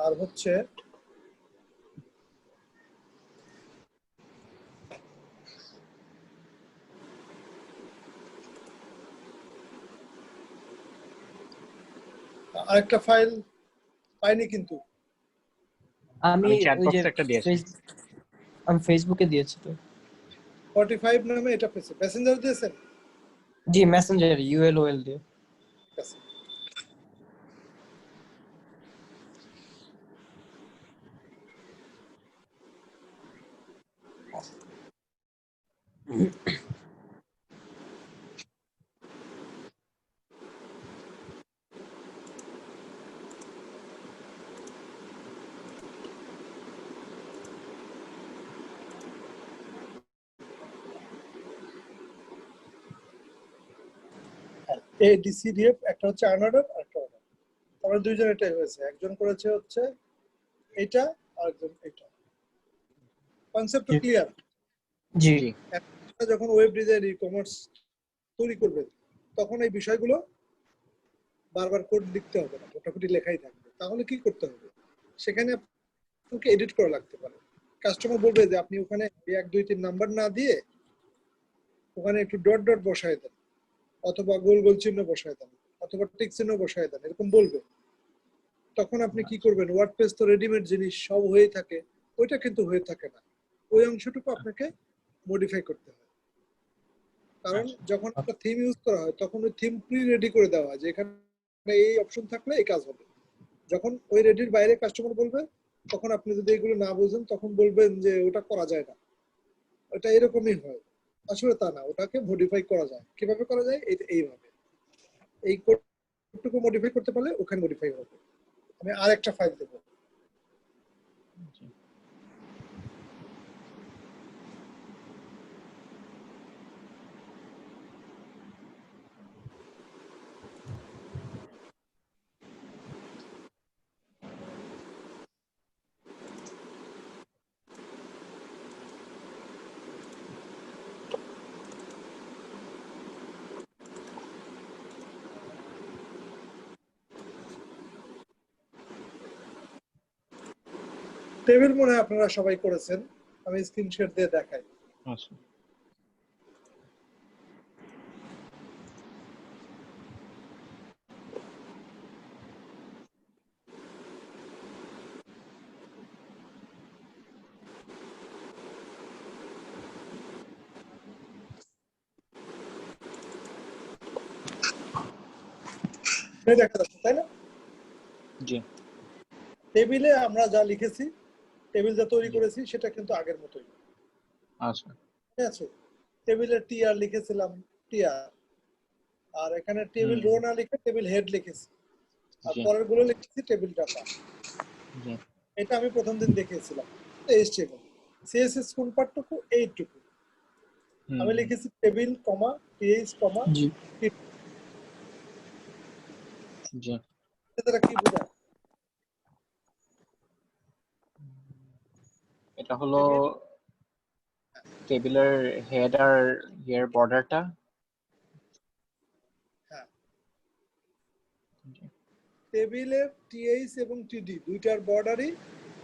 আর হচ্ছে আরেকটা ফাইল পাইনি কিন্তু। আমি আমি চ্যাট ওই যে বক্সে একটা দিয়েছি। আমি ফেসবুকে দিয়েছি তো। 45 নামে এটা পেয়েছে, প্যাসেঞ্জার দিয়েছেন? জি মেসেঞ্জার ইউএলওএল দিয়ে। ঠিক আছে। ADCDF একটা হচ্ছে আনঅর্ডার আর একটা অর্ডার। তারপরে দুইজন এটাই হয়েছে, একজন করেছে হচ্ছে এটা আর একজন এটা। Concept clear? জি জি যখন ওয়েব ডিজাইন ই-কমার্স তৈরি করবেন তখন এই বিষয়গুলো বারবার কোড লিখতে হবে না, মোটামুটি লেখাই থাকবে। তাহলে কি করতে হবে, সেখানে আপনাকে এডিট করা লাগতে পারে। কাস্টমার বলবে যে আপনি ওখানে 1 2 3 নাম্বার না দিয়ে ওখানে একটু ডট ডট বসায় দেন, অথবা গোল গোল চিহ্ন বসায় দেন, অথবা টিক চিহ্ন বসায় দেন, এরকম বলবে। তখন আপনি কি করবেন, ওয়ার্ডপ্রেস তো রেডিমেড জিনিস, সব হয়েই থাকে, ওইটা কিন্তু হয়ে থাকে না। ওই অংশটুকু আপনাকে মডিফাই করতে হয়। কারণ যখন একটা থিম ইউজ করা হয় তখন ওই থিম প্রি রেডি করে দেওয়া হয় যে এখানে এই অপশন থাকলে এই কাজ হবে। যখন ওই রেডির বাইরে কাস্টমার বলবে তখন আপনি যদি এগুলো না বুঝেন তখন বলবেন যে ওটা করা যায় না, ওটা এরকমই হয়। আসলে তা না, ওটাকে মডিফাই করা যায়। কিভাবে করা যায়? এইভাবে এই কোডটুকু মডিফাই করতে পারলে ওখানে মডিফাই হবে। আমি আরেকটা ফাইল দেবো। টেবিল মনে হয় আপনারা সবাই করেছেন, আমি স্ক্রিনশট দিয়ে দেখাই। আচ্ছা দেখা যাচ্ছে তাই না? জি টেবিলে আমরা যা লিখেছি, টেবিল যা তৈরি জি করেছি সেটা কিন্তু আগের মতোই। আচ্ছা ঠিক আছে, টেবিলে টিআর লিখেছিলাম, টিআর, আর এখানে টেবিল রো না লিখে টেবিল হেড লিখেছি, আর জি পরের গুলো লিখেছি টেবিল ডাটা। জি এটা আমি প্রথম দিন দেখিয়েছিলাম। এইচটিএমএল, সিএসএস কোন পার্টটুকু? এইটুকু। আমি লিখেছি টেবিল কমা টিএইচ কমা জি জি এটা কি বোঝায়? এটা হলো টেবিল টেবিলের হেড আর ইয়ার বর্ডারটা। হ্যাঁ টেবিলের টিএইচ এবং টিডি দুইটার বর্ডারই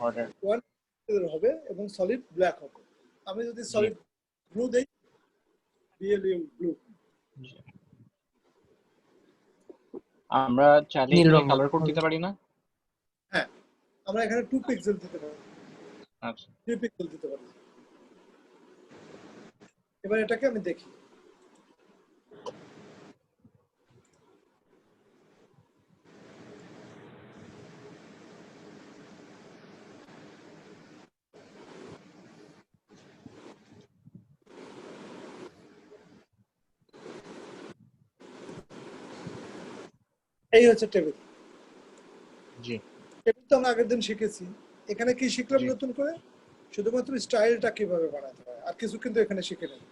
বর্ডার। 1 হবে এবং সলিড ব্ল্যাক হবে। আমি যদি সলিড ব্লু দেই বিএলইউ ব্লু, আমরা চাইলে নীল এখানে রং কালার কোড দিতে পারি না? হ্যাঁ আমরা এখানে 2 পিক্সেল দিতে পারি, আচ্ছা 3 পিক্সেল দিতে পারি। এবার এটাকে আমি দেখি। এই হচ্ছে টেবিল। জি টেবিল তো আমরা আগের দিন শিখেছি। এখানে কি শিখলাম জি। নতুন করে? শুধুমাত্র স্টাইলটা কিভাবে বানাতে হয়, আর কিছু কিন্তু এখানে শিখে নেই।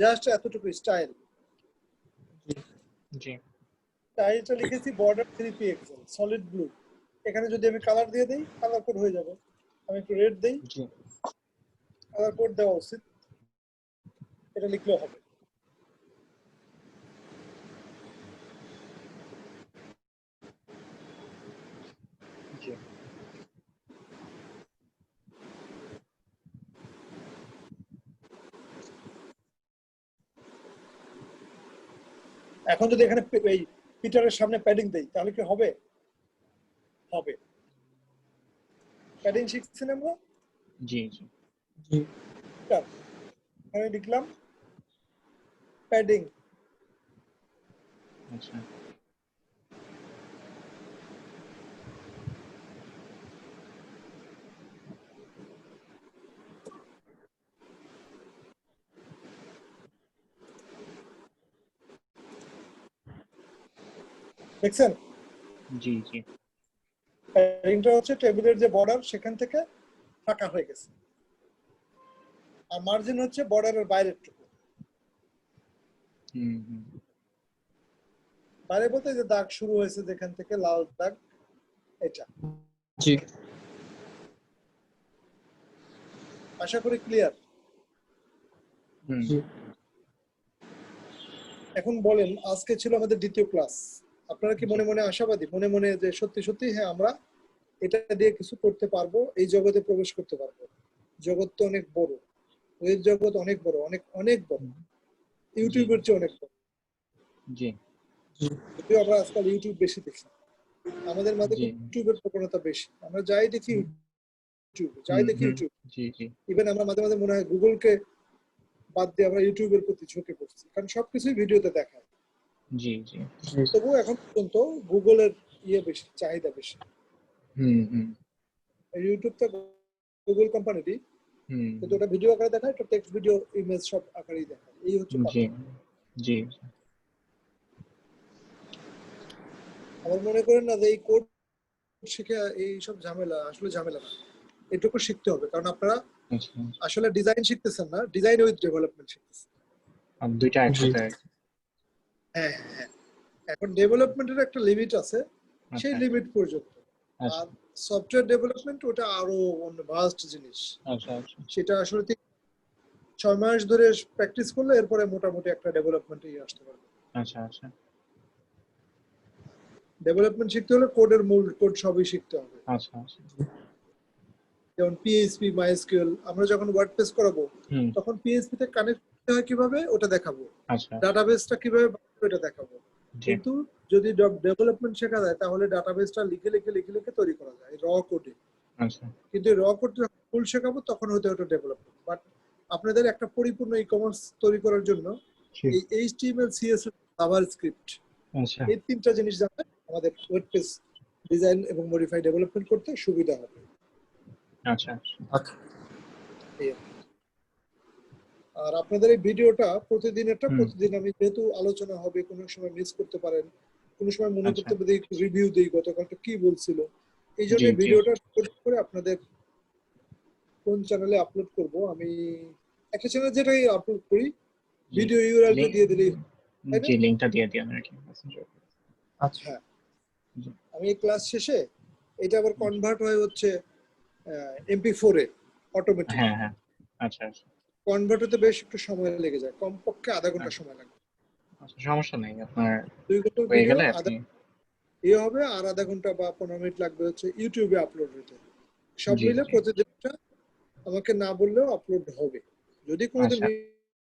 জাস্ট এতটুকু স্টাইল। জি স্টাইলটা লিখেছি বর্ডার 3 পিক্সেল সলিড ব্লু। এখানে যদি আমি কালার দিয়ে দেই কালার কোড হয়ে যাবে। আমি একটু রেড দেই, জি কালার কোড দেওয়া উচিত, এটা লিখলেও হবে। জি এখন যদি এখানে এই পিটারের সামনে প্যাডিং দেই তাহলে কি হবে? হবে। প্যাডিং শিখছি না আমরা? জি জি পিটার, এখানে লিখলাম প্যাডিং। আচ্ছা দেখছেন জি জি প্যাডিংটা হচ্ছে টেবিলের যে বর্ডার সেখান থেকে ফাঁকা হয়ে গেছে, আর মার্জিন হচ্ছে বর্ডারের বাইরের টুকু। হুম বাইরে বলতে যে দাগ শুরু হয়েছে যেখান থেকে লাল দাগ, এটা। জি আশা করি ক্লিয়ার। হুম জি এখন বলেন, আজকে ছিল আমাদের দ্বিতীয় ক্লাস। আপনারা কি জি। মনে মনে আশাবাদী, মনে মনে যে সত্যি সত্যি হ্যাঁ আমরা এটা দিয়ে কিছু করতে পারবো, এই জগতে প্রবেশ করতে পারবো? জগৎ তো অনেক বড়, ওই জগৎ অনেক বড়, অনেক অনেক বড়, ইউটিউবের চেয়ে অনেক বড়। জি যদিও আমরা আজকাল ইউটিউব বেশি দেখি, আমাদের মাঝে জি ইউটিউবের প্রবণতা বেশি। আমরা যাই দেখি ইউটিউব, যাই দেখি হুম ইউটিউব। জি জি ইভেন আমরা মাঝে মাঝে মনে হয় গুগলকে বাদ দিয়ে আমরা ইউটিউবের প্রতি ঝুঁকে পড়ছি, কারণ সবকিছুই ভিডিওতে দেখায়। জি জি তবুও এখন পর্যন্ত গুগলের বেশি, চাহিদা বেশি। হুম ইউটিউব তো গুগল কোম্পানিরই, হুম কিন্তু ওটা ভিডিও আকারে দেখায়, এটা টেক্সট ভিডিও ইমেজ সব আকারেই দেখায়। এই হচ্ছে জি পার্থক্য। জি আবার মনে করেন না যে এই কোড শিখে এই সব ঝামেলা, আসলে ঝামেলা না, এটুকু শিখতে হবে। কারণ আপনারা আচ্ছা আসলে ডিজাইন শিখতেছেন না, ডিজাইন উইথ ডেভেলপমেন্ট শিখতেছেন। আর দুইটা একসাথে আর কি। হ্যাঁ হ্যাঁ হ্যাঁ। এখন ডেভেলপমেন্টের একটা লিমিট আছে, সেই আচ্ছা লিমিট পর্যন্ত। আচ্ছা আর সফটওয়্যার ডেভেলপমেন্ট ওটা আরো ভাস্ট জিনিস। আচ্ছা আচ্ছা সেটা আসলে 6 মাস ধরে প্র্যাকটিস করলে এরপরে মোটামুটি একটা ডেভেলপমেন্টে আসতে পারবে। আচ্ছা আচ্ছা ডেভেলপমেন্ট শিখতে হলে কোডের মূল কোড সবই শিখতে হবে। আচ্ছা আচ্ছা যেমন পিএইচপি, মাইএসকিউএল। আমরা যখন ওয়ার্ডপ্রেস করাবো হুম তখন পিএইচপি তে কানেক্ট করতে হয় কিভাবে ওটা দেখাবো, আচ্ছা ডাটাবেসটা কিভাবে বানাবো এটা দেখাবো। জি কিন্তু যদি ডেভেলপমেন্ট শেখা যায় তাহলে ডাটাবেসটা লিখে লিখে লিখে লিখে তৈরি করা যায় র কোডে। আচ্ছা কিন্তু র কোড যখন ফুল শেখাবো তখন হয়তো ওটা ডেভেলপমেন্ট। বাট আপনাদের একটা পরিপূর্ণ ই কমার্স তৈরি করার জন্য জি এই এইচটিএমএল, সিএসএস, জাভাস্ক্রিপ্ট, আচ্ছা এই 3টা জিনিস জানলে আমাদের ওয়েবপেজ ডিজাইন এবং মডিফাই ডেভেলপমেন্ট করতে সুবিধা হবে। আচ্ছা এই আর কি। আর আপনাদের এই ভিডিওটা প্রতিদিনেরটা হুম প্রতিদিন আমি যেহেতু আলোচনা হবে, কোনো সময় মিস করতে পারেন, কোনো সময় মনে আচ্ছা করতে পারে রিভিউ দিই গতকালটা কি বলছিল। এই জন্য জি জি ভিডিওটা রেকর্ড করে আপনাদের কোন চ্যানেলে আপলোড করব, আমি একটা চ্যানেল যেটাই আপলোড করি ভিডিও ইউআরএলটা দিয়ে দিলেই তাই না? জি লিংকটা দিয়ে দিন আর কি মেসেঞ্জার। আচ্ছা হ্যাঁ আমি এই ক্লাস শেষে এটা আবার কনভার্ট হয় হচ্ছে MP4 এ অটোমেটিক। হ্যাঁ হ্যাঁ আচ্ছা আচ্ছা কনভার্ট হতে বেশ একটু সময় লেগে যায়, কমপক্ষে আধা ঘন্টা সময় লাগে। আচ্ছা সমস্যা নেই আপনার 2 ঘন্টার হয়ে ভিডিও গেলে আধা আপনি হবে, আর আধা ঘন্টা বা 15 মিনিট লাগবে হচ্ছে ইউটিউবে আপলোড হতে। সব জি মিলে জি প্রতিদিনটা আমাকে না বললেও আপলোড হবে। যদি কোনোদিন আচ্ছা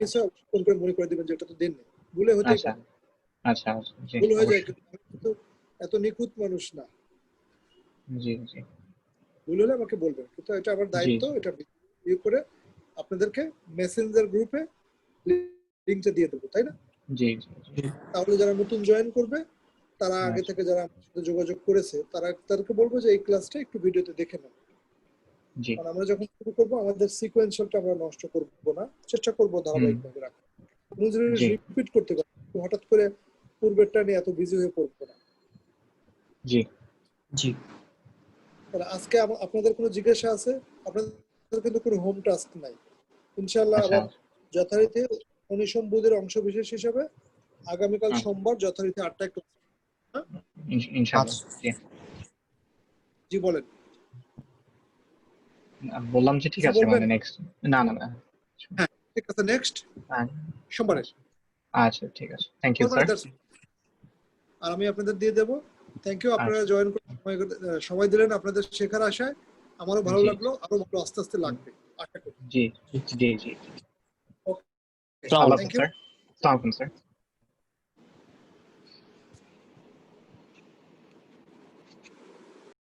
মিস হয় ফোন করে মনে করে দিবেন যে এটা তো দিন নেই, ভুলে হতেই আচ্ছা পারে, আচ্ছা আচ্ছা জি ভুল হয়ে যায়, অবশ্যই কিন্তু আমি তো এত নিখুঁত মানুষ না। জি জি ভুল হলে আমাকে বলবেন, কিন্তু এটা আমার জি দায়িত্ব। এটা ইয়ে করে আপনাদেরকে মেসেঞ্জার গ্রুপে লিংকটা দিয়ে দেবো, তাই না? জি জি জি তাহলে যারা নতুন জয়েন করবে তারা আগে আচ্ছা থেকে যারা আমার সাথে যোগাযোগ করেছে তাদেরকে বলবো যে এই ক্লাসটা একটু ভিডিওতে দেখে নাও। জি কারণ আমরা যখন শুরু করবো আমাদের সিকোয়েন্সিয়ালটা আমরা নষ্ট করবো না, চেষ্টা করবো ধারাবাহিকভাবে রাখা। কোনো জিনিস জি রিপিট করতে পারবো, হঠাৎ করে পূর্বেরটা নিয়ে এত বিজি হয়ে পড়বো না। জি জি তাহলে আজকে আপনাদের কোনো জিজ্ঞাসা আছে? আপনাদের কিন্তু কোনো হোম টাস্ক নাই। ইনশাআল্লাহ আচ্ছা আবার যথারীতি অনুসম্বোধের অংশ বিশেষ হিসেবে আগামীকাল আচ্ছা সোমবার যথারীতি 8টায় ক্লাস। ইনশাআল্লাহ আচ্ছা জি জি বলেন, বললাম যে ঠিক কিছু আছে বলবেন? মানে নেক্সট না না না হ্যাঁ ঠিক আছে, নেক্সট সোমবারে। আচ্ছা ঠিক আছে থ্যাংক ইউ মানে স্যার আর আমি আপনাদের দিয়ে দেবো। থ্যাংক ইউ, আপনারা আচ্ছা জয়েন করে সময় দিলেন আপনাদের শেখার আশায়। আমারও ভালো জি লাগলো, আরো ভালো আস্তে আস্তে লাগবে আশা করি। জি জি জি ওকে, আল্লাহ থ্যাংক হাফেজ ইউ। স্যার আসসালামু আলাইকুম স্যার